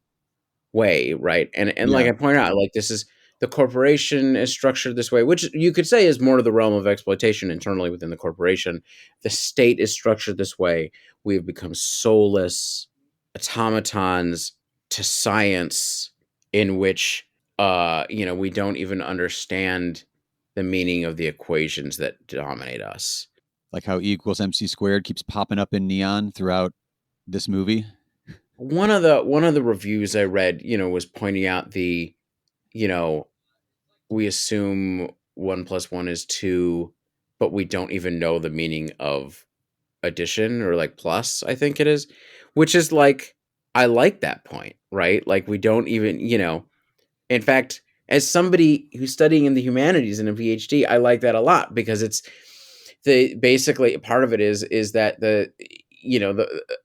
Speaker 1: way, right? And like I pointed out, like this is, the corporation is structured this way, which you could say is more to the realm of exploitation internally within the corporation. The state is structured this way. We've become soulless automatons to science, in which we don't even understand the meaning of the equations that dominate us.
Speaker 2: Like how E equals MC squared keeps popping up in neon throughout this movie.
Speaker 1: One of the reviews I read, was pointing out the, we assume 1 + 1 is 2, but we don't even know the meaning of addition, or like plus, I think it is, which is like, I like that point, right? Like we don't even, in fact, as somebody who's studying in the humanities in a PhD, I like that a lot, because it's basically part of it is that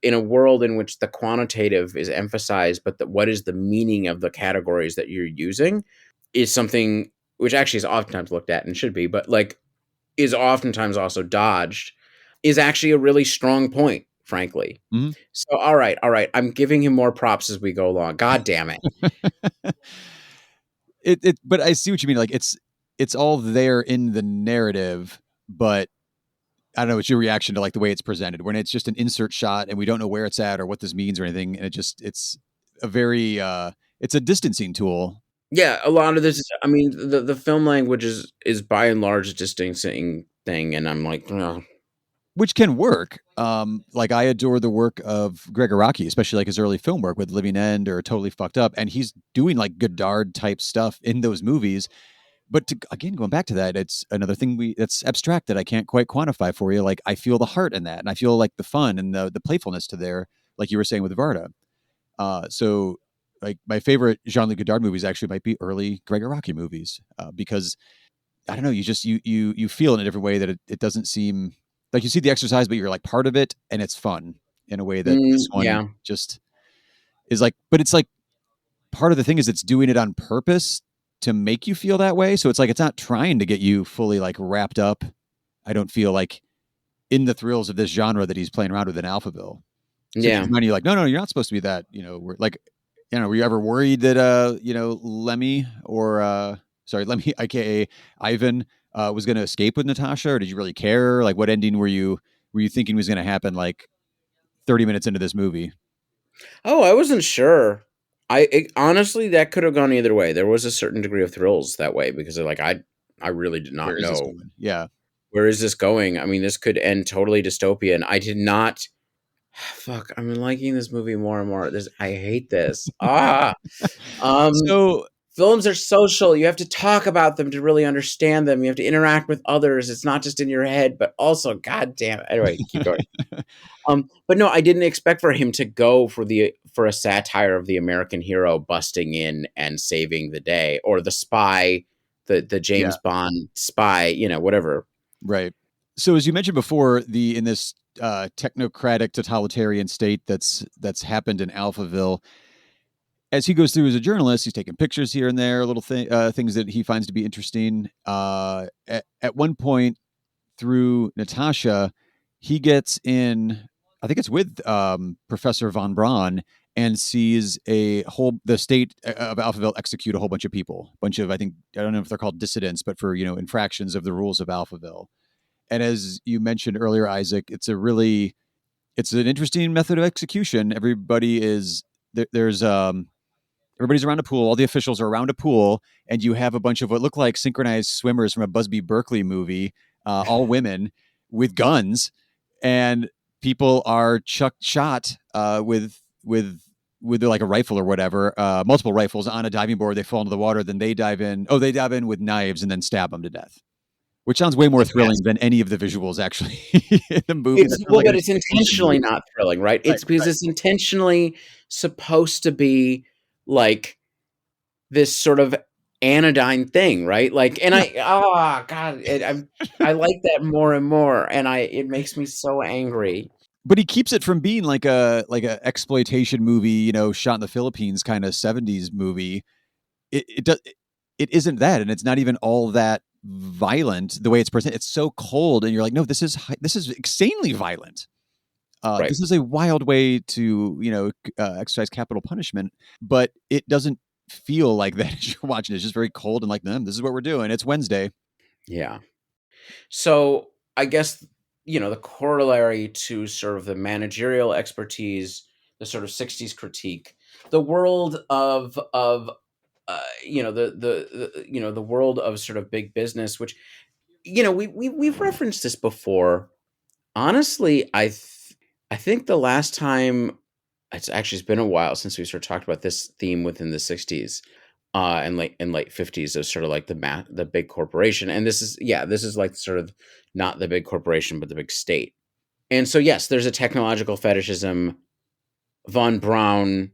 Speaker 1: in a world in which the quantitative is emphasized, but what is the meaning of the categories that you're using is something which actually is oftentimes looked at, and should be, but like is oftentimes also dodged, is actually a really strong point, frankly.
Speaker 2: Mm-hmm.
Speaker 1: So, all right. I'm giving him more props as we go along. God damn it.
Speaker 2: But I see what you mean. Like it's all there in the narrative, but I don't know. It's your reaction to like the way it's presented, when it's just an insert shot and we don't know where it's at or what this means or anything. And it's a very, it's a distancing tool.
Speaker 1: Yeah. A lot of this, I mean, the film language is by and large a distancing thing. And I'm like, oh.
Speaker 2: Which can work. Like I adore the work of Greg Araki, especially like his early film work with Living End or Totally Fucked Up. And he's doing like Godard type stuff in those movies. But again, going back to that, it's another thing that's abstract that I can't quite quantify for you. Like I feel the heart in that, and I feel like the fun and the playfulness to there, like you were saying with Varda. So like my favorite Jean-Luc Godard movies actually might be early Greg Araki movies, because I don't know, you just you feel in a different way that it doesn't seem like you see the exercise, but you're like part of it, and it's fun in a way that this one just is like, but it's like part of the thing is it's doing it on purpose to make you feel that way. So it's like it's not trying to get you fully like wrapped up. I don't feel like in the thrills of this genre that he's playing around with in Alphaville. So
Speaker 1: Yeah.
Speaker 2: you're like, no, you're not supposed to be that. We're like, were you ever worried that Lemmy or Lemmy, aka Ivan, was going to escape with Natasha, or did you really care? Like, what ending were you thinking was going to happen? Like 30 minutes into this movie.
Speaker 1: Oh, I wasn't sure. Honestly, that could have gone either way. There was a certain degree of thrills that way because like I really did not
Speaker 2: Where is this
Speaker 1: know
Speaker 2: going? Yeah.
Speaker 1: where is this going. I mean, this could end totally dystopian. I did not. Fuck, I'm liking this movie more and more. I hate this.
Speaker 2: So
Speaker 1: Films are social. You have to talk about them to really understand them. You have to interact with others. It's not just in your head, but also, god damn it. Anyway, keep going. But no, I didn't expect for him to go for a satire of the American hero busting in and saving the day, or the spy, the James Bond spy, whatever.
Speaker 2: Right. So as you mentioned before, in this technocratic totalitarian state that's happened in Alphaville, as he goes through as a journalist, he's taking pictures here and there, little things that he finds to be interesting. At one point through Natasha, he gets in, I think it's with Professor von Braun, and sees the state of Alphaville execute a whole bunch of people, I don't know if they're called dissidents, but for, infractions of the rules of Alphaville. And as you mentioned earlier, Isaac, it's an interesting method of execution. Everybody is there's everybody's around a pool. All the officials are around a pool, and you have a bunch of what look like synchronized swimmers from a Busby Berkeley movie, all women with guns, and people are shot with like a rifle or whatever, multiple rifles on a diving board. They fall into the water, then they dive in. Oh, they dive in with knives and then stab them to death. Which sounds way more thrilling than any of the visuals actually in the movie.
Speaker 1: But it's intentionally not thrilling, right? It's because it's intentionally supposed to be like this sort of anodyne thing, right? Like, and I like that more and more, and it makes me so angry.
Speaker 2: But he keeps it from being like a exploitation movie, shot in the Philippines kind of 70s movie. It isn't that, and it's not even all that violent the way it's presented. It's so cold, and you're like, no, this is insanely violent.
Speaker 1: Right.
Speaker 2: This is a wild way to exercise capital punishment, but it doesn't feel like that as you're watching. It's just very cold and like, this is what we're doing. It's Wednesday.
Speaker 1: Yeah. So I guess the corollary to sort of the managerial expertise, the sort of 60s critique, the world of the world of sort of big business, which we've referenced this before. Honestly, I think the last time it's been a while since we sort of talked about this theme within the 60s and late 50s of sort of like the big corporation, and this is like sort of not the big corporation but the big state. And so yes, there's a technological fetishism. Von Braun,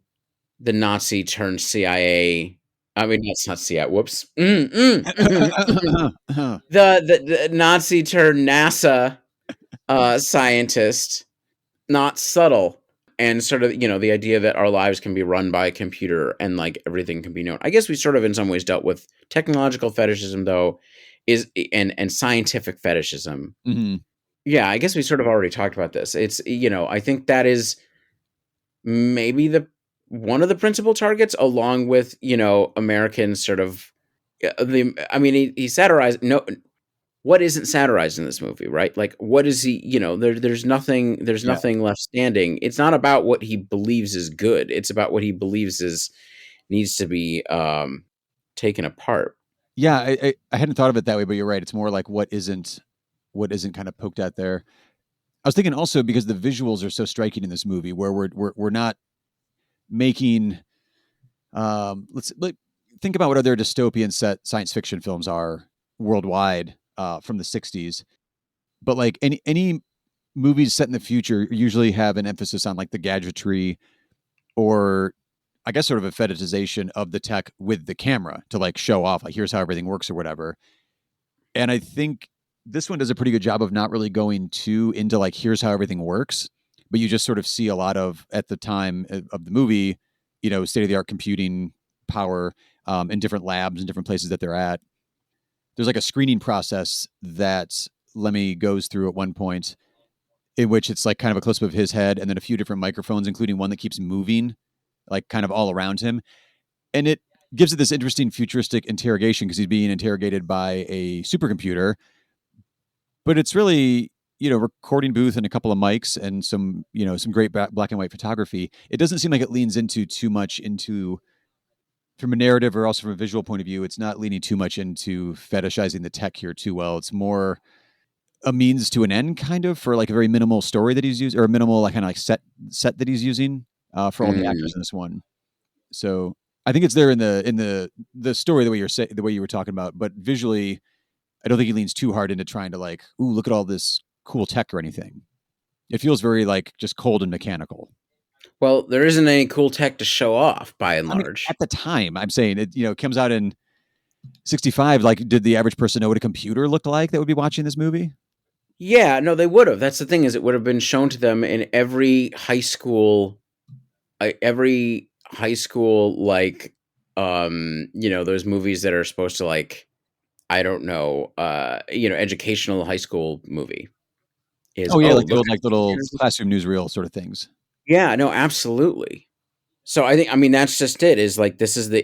Speaker 1: the Nazi turned CIA. I mean, that's not CIA. Whoops. The Nazi turned NASA scientist, not subtle, and sort of the idea that our lives can be run by a computer and like everything can be known. I guess we sort of in some ways dealt with technological fetishism though, and scientific fetishism.
Speaker 2: Mm-hmm.
Speaker 1: Yeah, I guess we sort of already talked about this. It's I think that is maybe one of the principal targets, along with American sort of he satirized what isn't satirized in this movie, right? Like, what is he? There's nothing left standing. It's not about what he believes is good. It's about what he believes needs to be taken apart.
Speaker 2: Yeah, I hadn't thought of it that way, but you're right. It's more like what isn't kind of poked at there. I was thinking also because the visuals are so striking in this movie, where we're not making. Let's think about what other dystopian set science fiction films are worldwide from the 60s, but like any movies set in the future usually have an emphasis on like the gadgetry, or I guess sort of a fetishization of the tech with the camera to like show off, like here's how everything works or whatever. And I think this one does a pretty good job of not really going too into like here's how everything works, but you just sort of see a lot of, at the time of the movie, state of the art computing power in different labs and different places that they're at. There's like a screening process that Lemmy goes through at one point, in which it's like kind of a close up of his head and then a few different microphones, including one that keeps moving, like kind of all around him. And it gives it this interesting futuristic interrogation because he's being interrogated by a supercomputer. But it's really, recording booth and a couple of mics and some great black and white photography. It doesn't seem like it leans into too much into, from a narrative or also from a visual point of view, it's not leaning too much into fetishizing the tech here too well. It's more a means to an end, kind of, for like a very minimal story that he's using, or a minimal like kind of like set that he's using for all the actors in this one. So I think it's there in the story the way you were talking about, but visually, I don't think he leans too hard into trying to like, ooh, look at all this cool tech or anything. It feels very like just cold and mechanical.
Speaker 1: Well, there isn't any cool tech to show off by and large.
Speaker 2: At the time, I'm saying it, comes out in 65. Like, did the average person know what a computer looked like that would be watching this movie?
Speaker 1: Yeah, no, they would have. That's the thing, is it would have been shown to them in every high school, like, those movies that are supposed to, like, I don't know, educational high school movie.
Speaker 2: Like the old, like little classroom newsreel sort of things.
Speaker 1: Yeah, no, absolutely. So I mean, that's just it, is like, this is the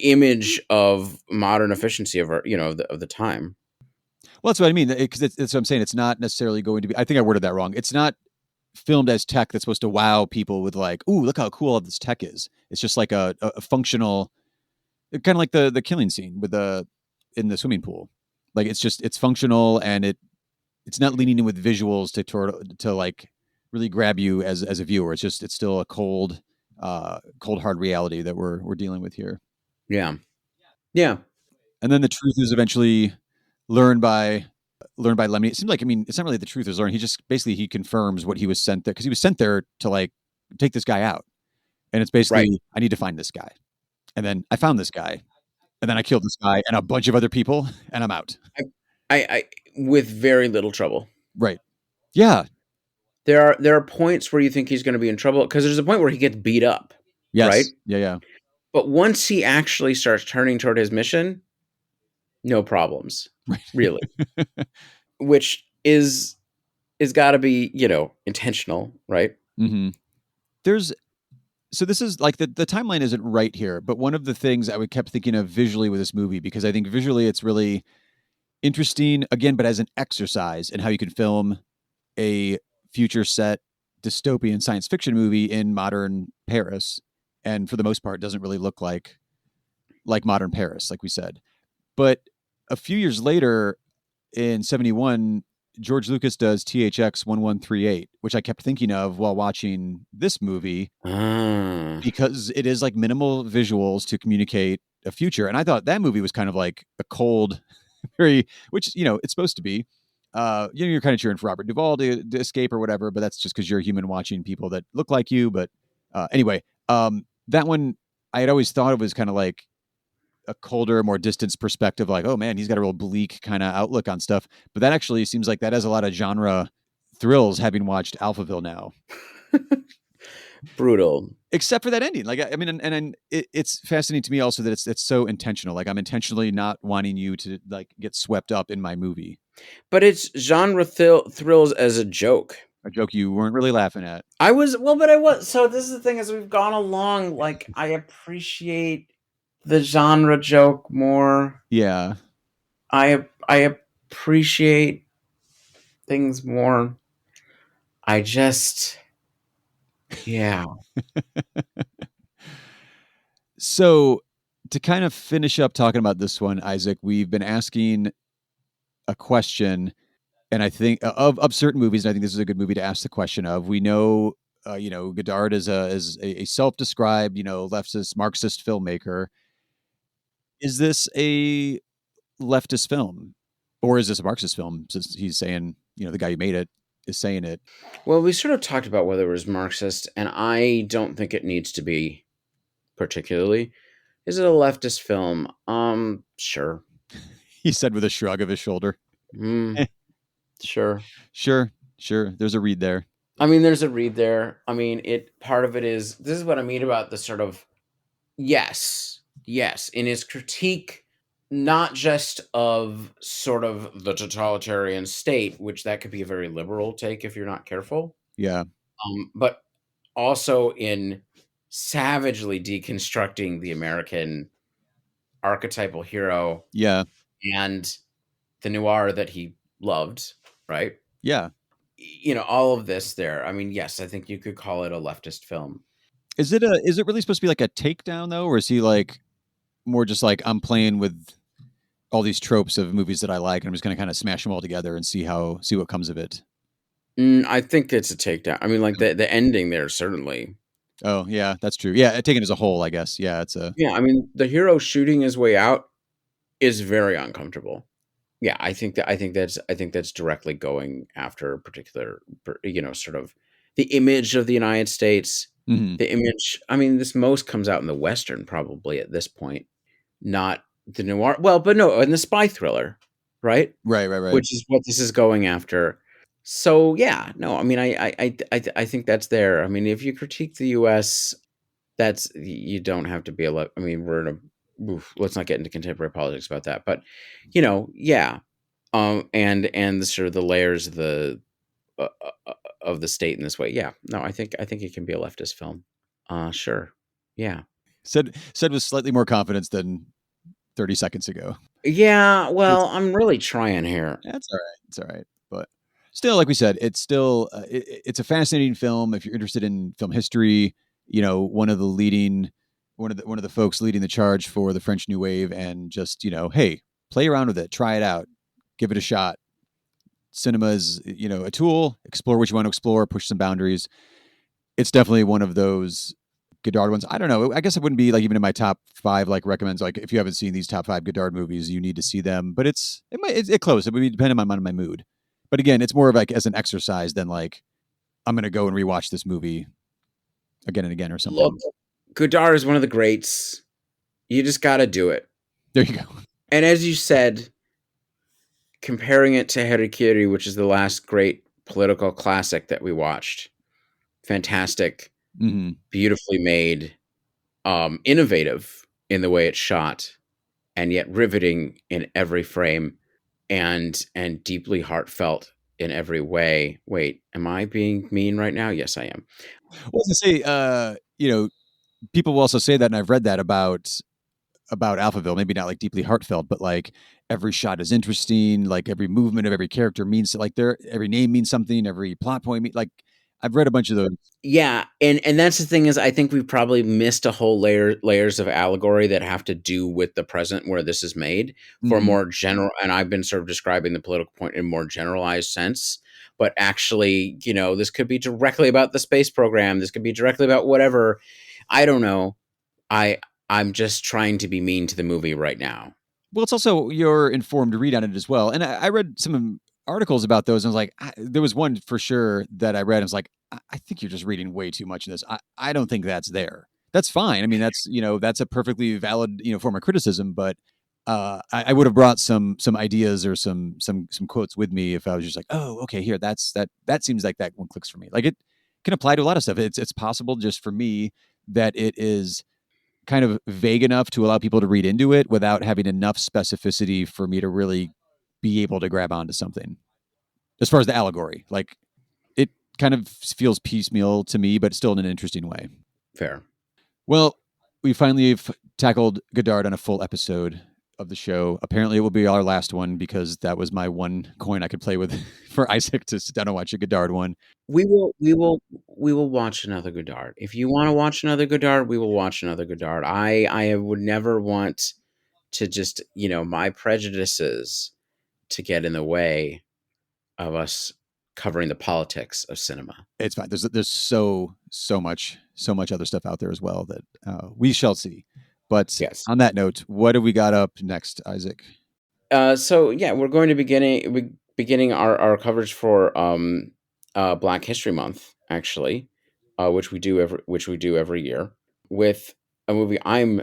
Speaker 1: image of modern efficiency of our, of the time.
Speaker 2: Well, that's what I mean. Because that's what I'm saying. It's not necessarily going to be, I think I worded that wrong. It's not filmed as tech that's supposed to wow people with like, ooh, look how cool all this tech is. It's just like a functional, kind of like the killing scene in the swimming pool. Like, it's functional, and it's not leaning in with visuals to like really grab you as a viewer. It's still a cold hard reality that we're dealing with here.
Speaker 1: Yeah. Yeah.
Speaker 2: And then the truth is eventually learned by Lemony. It seems like, it's not really the truth is learned. He just basically, he confirms what he was sent there, because he was sent there to like take this guy out. And it's basically, right, I need to find this guy. And then I found this guy. And then I killed this guy and a bunch of other people, and I'm out.
Speaker 1: I with very little trouble.
Speaker 2: Right. Yeah.
Speaker 1: There are points where you think he's going to be in trouble, because there's a point where he gets beat up.
Speaker 2: Yes.
Speaker 1: Right?
Speaker 2: Yeah.
Speaker 1: But once he actually starts turning toward his mission, no problems. Right. Really. Which is got to be, intentional, right?
Speaker 2: Mm-hmm. So this is like the timeline isn't right here, but one of the things I kept thinking of visually with this movie, because I think visually it's really interesting, again, but as an exercise in how you can film a future set dystopian science fiction movie in modern Paris. And for the most part, doesn't really look like modern Paris, like we said. But a few years later, in 71, George Lucas does THX 1138, which I kept thinking of while watching this movie, because it is like minimal visuals to communicate a future. And I thought that movie was kind of like a cold, which, it's supposed to be. You're kind of cheering for Robert Duvall to escape or whatever, but that's just because you're a human watching people that look like you. But anyway, that one I had always thought of as kind of like a colder, more distanced perspective, like, oh man, he's got a real bleak kind of outlook on stuff. But that actually seems like that has a lot of genre thrills, having watched Alphaville now.
Speaker 1: Brutal.
Speaker 2: Except for that ending. Like, it's fascinating to me also that it's so intentional. Like, I'm intentionally not wanting you to like get swept up in my movie.
Speaker 1: But it's genre thrills as a joke.
Speaker 2: A joke you weren't really laughing at.
Speaker 1: I was. So this is the thing, as we've gone along, like, I appreciate the genre joke more.
Speaker 2: Yeah.
Speaker 1: I appreciate things more. Yeah.
Speaker 2: So to kind of finish up talking about this one, Isaac, we've been asking a question, and I think of certain movies, and I think this is a good movie to ask the question of. We know, Godard is a self-described, leftist Marxist filmmaker. Is this a leftist film, or is this a Marxist film? Since he's saying, the guy who made it is saying it.
Speaker 1: Well, we sort of talked about whether it was Marxist, and I don't think it needs to be particularly. Is it a leftist film? Sure.
Speaker 2: He said with a shrug of his shoulder.
Speaker 1: Sure.
Speaker 2: There's a read there.
Speaker 1: I mean, there's a read there. I mean, part of it is, this is what I mean about the sort of, yes, in his critique, not just of sort of the totalitarian state, which that could be a very liberal take if you're not careful,
Speaker 2: Yeah.
Speaker 1: but also in savagely deconstructing the American archetypal hero
Speaker 2: Yeah.
Speaker 1: and the noir that he loved, right?
Speaker 2: Yeah.
Speaker 1: All of this there. I mean, yes, I think you could call it a leftist film.
Speaker 2: Is it really supposed to be like a takedown though, or is he like more just like, I'm playing with all these tropes of movies that I like, and I'm just going to kind of smash them all together and see what comes of it?
Speaker 1: I think it's a takedown. I mean, like the ending there, certainly.
Speaker 2: Oh yeah, that's true. Yeah, taken as a whole, I guess. Yeah, it's a.
Speaker 1: Yeah, I mean, the hero shooting his way out is very uncomfortable. Yeah, I think that's directly going after a particular, sort of the image of the United States.
Speaker 2: Mhm.
Speaker 1: The image. I mean, this most comes out in the Western probably at this point, not the noir. Well, but no, in the spy thriller, right?
Speaker 2: Right.
Speaker 1: Which is what this is going after. So yeah, no, I mean, I think that's there. I mean, if you critique the U.S., you don't have to be I mean, we're in a. Let's not get into contemporary politics about that, but yeah, and the sort of the layers of the state in this way. Yeah, no, I think it can be a leftist film. Sure, yeah.
Speaker 2: Said with slightly more confidence than 30 seconds ago.
Speaker 1: Yeah, well, I'm really trying here.
Speaker 2: That's all right. It's all right. But still, like we said, it's still it's a fascinating film. If you're interested in film history, one of the folks leading the charge for the French New Wave, and just hey, play around with it, try it out, give it a shot. Cinema is a tool. Explore what you want to explore, push some boundaries. It's definitely one of those Godard ones. I don't know. I guess it wouldn't be like even in my top 5 like recommends. Like if you haven't seen these top 5 Godard movies, you need to see them. But it's close. It would be depending on my mood. But again, it's more of like as an exercise than like I'm going to go and rewatch this movie again and again or something.
Speaker 1: Look, Godard is one of the greats. You just got to do it.
Speaker 2: There you go.
Speaker 1: And as you said, comparing it to Harikiri, which is the last great political classic that we watched, fantastic, beautifully made, innovative in the way it's shot, and yet riveting in every frame, and deeply heartfelt in every way. Wait, am I being mean right now? Yes, I am.
Speaker 2: Well, to say, people will also say that, and I've read that about Alphaville, maybe not like deeply heartfelt, but like every shot is interesting, like every movement of every character means, like every name means something, every plot point like I've read a bunch of those.
Speaker 1: Yeah, and that's the thing is, I think we've probably missed a whole layers of allegory that have to do with the present where this is made for more general. And I've been sort of describing the political point in a more generalized sense, but actually, this could be directly about the space program. This could be directly about whatever. I don't know. I'm just trying to be mean to the movie right now.
Speaker 2: Well, it's also your informed read on it as well. And I read some articles about those, and I was like, there was one for sure that I read. And I was like, I think you're just reading way too much in this. I don't think that's there. That's fine. I mean, that's a perfectly valid, form of criticism. But I would have brought some ideas or some quotes with me if I was just like, oh, okay, here, that seems like that one clicks for me. Like it can apply to a lot of stuff. It's possible just for me that it is kind of vague enough to allow people to read into it without having enough specificity for me to really be able to grab onto something. As far as the allegory, like it kind of feels piecemeal to me, but still in an interesting way.
Speaker 1: Fair.
Speaker 2: Well, we finally have tackled Godard on a full episode of the show. Apparently it will be our last one because that was my one coin I could play with for Isaac to sit down and watch a Godard one.
Speaker 1: We will watch another Godard. If you want to watch another Godard, we will watch another Godard. I would never want to just, my prejudices to get in the way of us covering the politics of cinema.
Speaker 2: It's fine. There's so much other stuff out there as well that we shall see. But
Speaker 1: yes.
Speaker 2: On that note, what do we got up next, Isaac?
Speaker 1: So yeah, we're going to be beginning our coverage for Black History Month, actually, which we do every year, with a movie I'm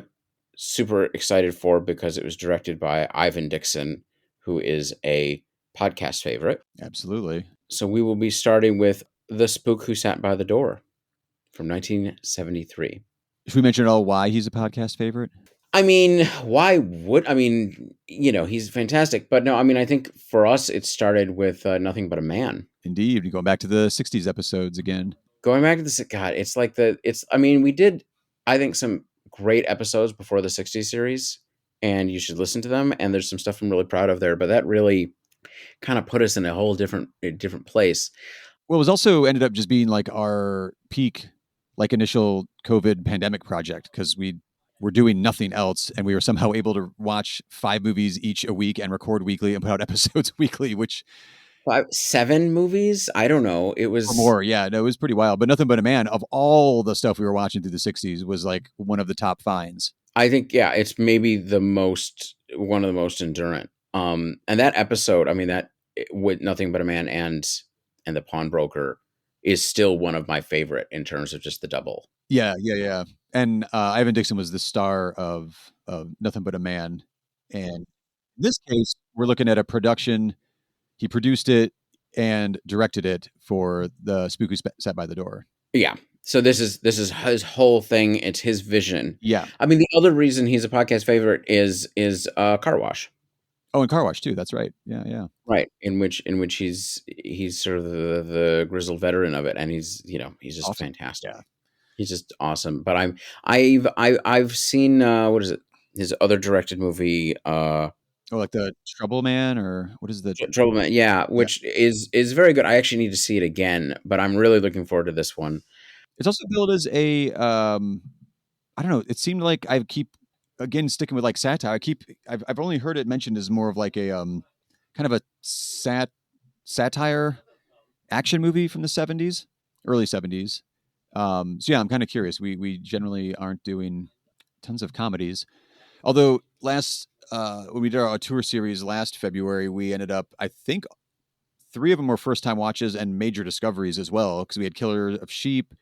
Speaker 1: super excited for because it was directed by Ivan Dixon, who is a podcast favorite.
Speaker 2: Absolutely.
Speaker 1: So we will be starting with The Spook Who Sat by the Door from 1973.
Speaker 2: Should we mention at all why he's a podcast favorite?
Speaker 1: I mean, he's fantastic. But no, I mean, I think for us, it started with Nothing But a Man.
Speaker 2: Indeed. You're going back to the 60s episodes again.
Speaker 1: Going back to this, God, we did, I think, some great episodes before the 60s series, and you should listen to them. And there's some stuff I'm really proud of there, but that really kind of put us in a whole different place.
Speaker 2: Well, it was also ended up just being like our peak, like initial COVID pandemic project, because we were doing nothing else, and we were somehow able to watch 5 movies each a week and record weekly and put out episodes weekly, which
Speaker 1: 7 movies? I don't know. It was
Speaker 2: more. Yeah, no, it was pretty wild. But Nothing But a Man, of all the stuff we were watching through the 60s, was like one of the top finds.
Speaker 1: I think, yeah, it's maybe one of the most enduring. And that episode, I mean, that with Nothing But a Man and the Pawnbroker is still one of my favorite in terms of just the double.
Speaker 2: Yeah. And Ivan Dixon was the star of Nothing But a Man. And in this case, we're looking at a production. He produced it and directed it for the Spook Who Sat by the Door.
Speaker 1: Yeah. So this is his whole thing. It's his vision.
Speaker 2: Yeah.
Speaker 1: I mean, the other reason he's a podcast favorite is Car Wash.
Speaker 2: Oh, and Car Wash too. That's right. Yeah.
Speaker 1: Right. In which he's sort of the grizzled veteran of it, and he's just
Speaker 2: Awesome.
Speaker 1: fantastic.
Speaker 2: Yeah.
Speaker 1: He's just awesome. But I've seen what is it? His other directed movie.
Speaker 2: Like the Trouble Man, or what is the
Speaker 1: Trouble Man? Yeah, which is very good. I actually need to see it again, but I'm really looking forward to this one.
Speaker 2: It's also billed as a I don't know. It seemed like I keep again sticking with like satire. I've only heard it mentioned as more of like a kind of a satire action movie from the 70s, early 70s. So yeah, I'm kind of curious. We generally aren't doing tons of comedies, although when we did our tour series last February, we ended up, I think 3 of them were first time watches and major discoveries as well, because we had Killer of Sheep,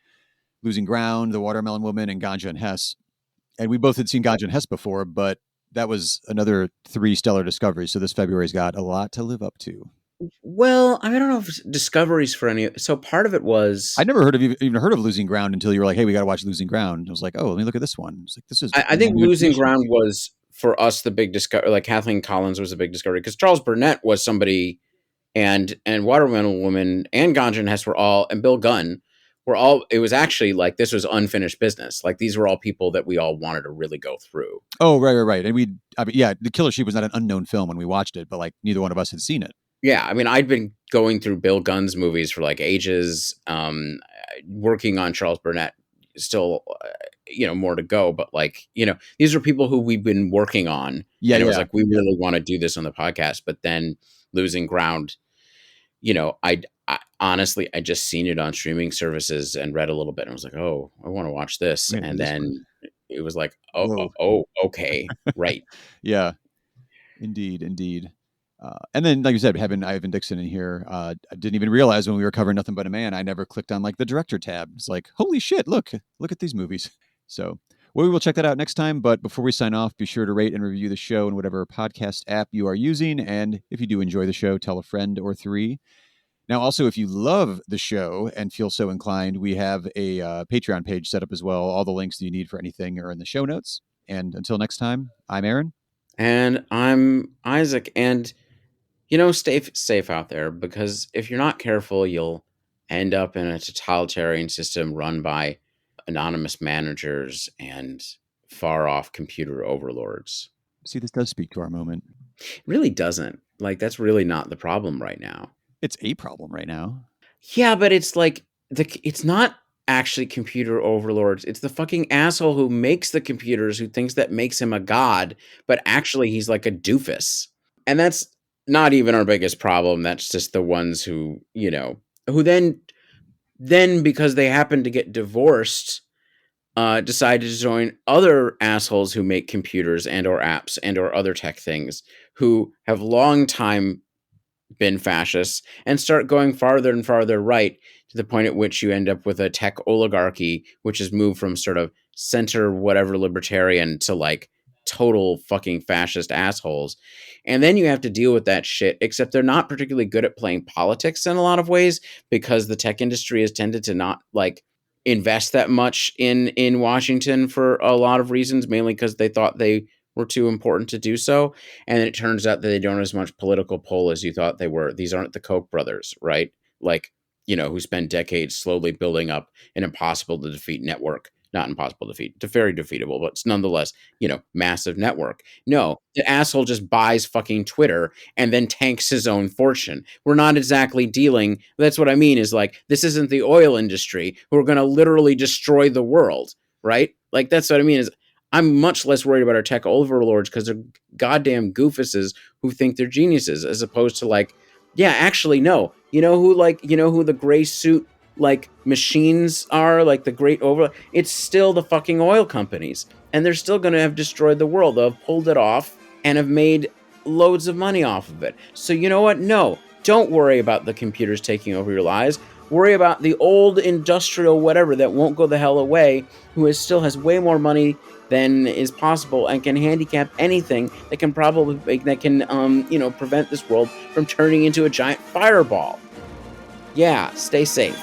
Speaker 2: Losing Ground, The Watermelon Woman, and Ganja and Hess. And we both had seen Ganja and Hess before, but that was another 3 stellar discoveries. So this February's got a lot to live up to.
Speaker 1: Well, I don't know if it's discoveries for any. So part of it was
Speaker 2: I never even heard of Losing Ground until you were like, "Hey, we got to watch Losing Ground." I was like, "Oh, let me look at this one." It's like this is.
Speaker 1: I think Losing Ground was for us the big discovery. Like Kathleen Collins was a big discovery because Charles Burnett was somebody, and Watermelon Woman and Ganja and Hess were all, and Bill Gunn were all. It was actually like this was unfinished business. Like these were all people that we all wanted to really go through.
Speaker 2: Oh, right. And The Killer Sheep was not an unknown film when we watched it, but like neither one of us had seen it.
Speaker 1: Yeah, I mean, I'd been going through Bill Gunn's movies for like ages, working on Charles Burnett, still, more to go. But like, these are people who we've been working on.
Speaker 2: Yeah,
Speaker 1: and it was like, we really want to do this on the podcast. But then Losing Ground, I honestly, I just seen it on streaming services and read a little bit. And I was like, oh, I want to watch this.
Speaker 2: Man,
Speaker 1: and
Speaker 2: this
Speaker 1: then it was like,
Speaker 2: Whoa.
Speaker 1: Okay, right.
Speaker 2: Yeah, indeed. And then, like you said, having Ivan Dixon in here, I didn't even realize when we were covering Nothing But a Man, I never clicked on like the director tab. It's like, holy shit, look at these movies. So we will check that out next time. But before we sign off, be sure to rate and review the show in whatever podcast app you are using. And if you do enjoy the show, tell a friend or 3. Now, also, if you love the show and feel so inclined, we have a Patreon page set up as well. All the links that you need for anything are in the show notes. And until next time, I'm Aaron.
Speaker 1: And I'm Isaac. And stay safe out there, because if you're not careful, you'll end up in a totalitarian system run by anonymous managers and far off computer overlords.
Speaker 2: See, this does speak to our moment.
Speaker 1: It really doesn't. Like, that's really not the problem right now.
Speaker 2: It's a problem right now.
Speaker 1: Yeah, but it's like it's not actually computer overlords. It's the fucking asshole who makes the computers who thinks that makes him a god, but actually he's like a doofus. And that's not even our biggest problem. That's just the ones who, who then because they happen to get divorced, decide to join other assholes who make computers and or apps and or other tech things, who have long time been fascists, and start going farther and farther right, to the point at which you end up with a tech oligarchy, which has moved from sort of center whatever libertarian to like total fucking fascist assholes. And then you have to deal with that shit, except they're not particularly good at playing politics in a lot of ways, because the tech industry has tended to not like invest that much in Washington for a lot of reasons, mainly because they thought they were too important to do so. And it turns out that they don't have as much political pull as you thought they were. These aren't the Koch brothers, right? Like, who spent decades slowly building up an impossible to defeat network. Not impossible to defeat, very defeatable, but it's nonetheless, massive network. No, the asshole just buys fucking Twitter and then tanks his own fortune. We're not exactly dealing. That's what I mean is like, this isn't the oil industry who are going to literally destroy the world, right? Like, that's what I mean is I'm much less worried about our tech overlords because they're goddamn goofuses who think they're geniuses, as opposed to like, yeah, actually, no. You know who the gray suit like machines are, like the great it's still the fucking oil companies, and they're still going to have destroyed the world. They'll have pulled it off and have made loads of money off of it. So you know what? No, don't worry about the computers taking over your lives. Worry about the old industrial whatever that won't go the hell away, who still has way more money than is possible and can handicap anything that can prevent this world from turning into a giant fireball. Yeah, stay safe.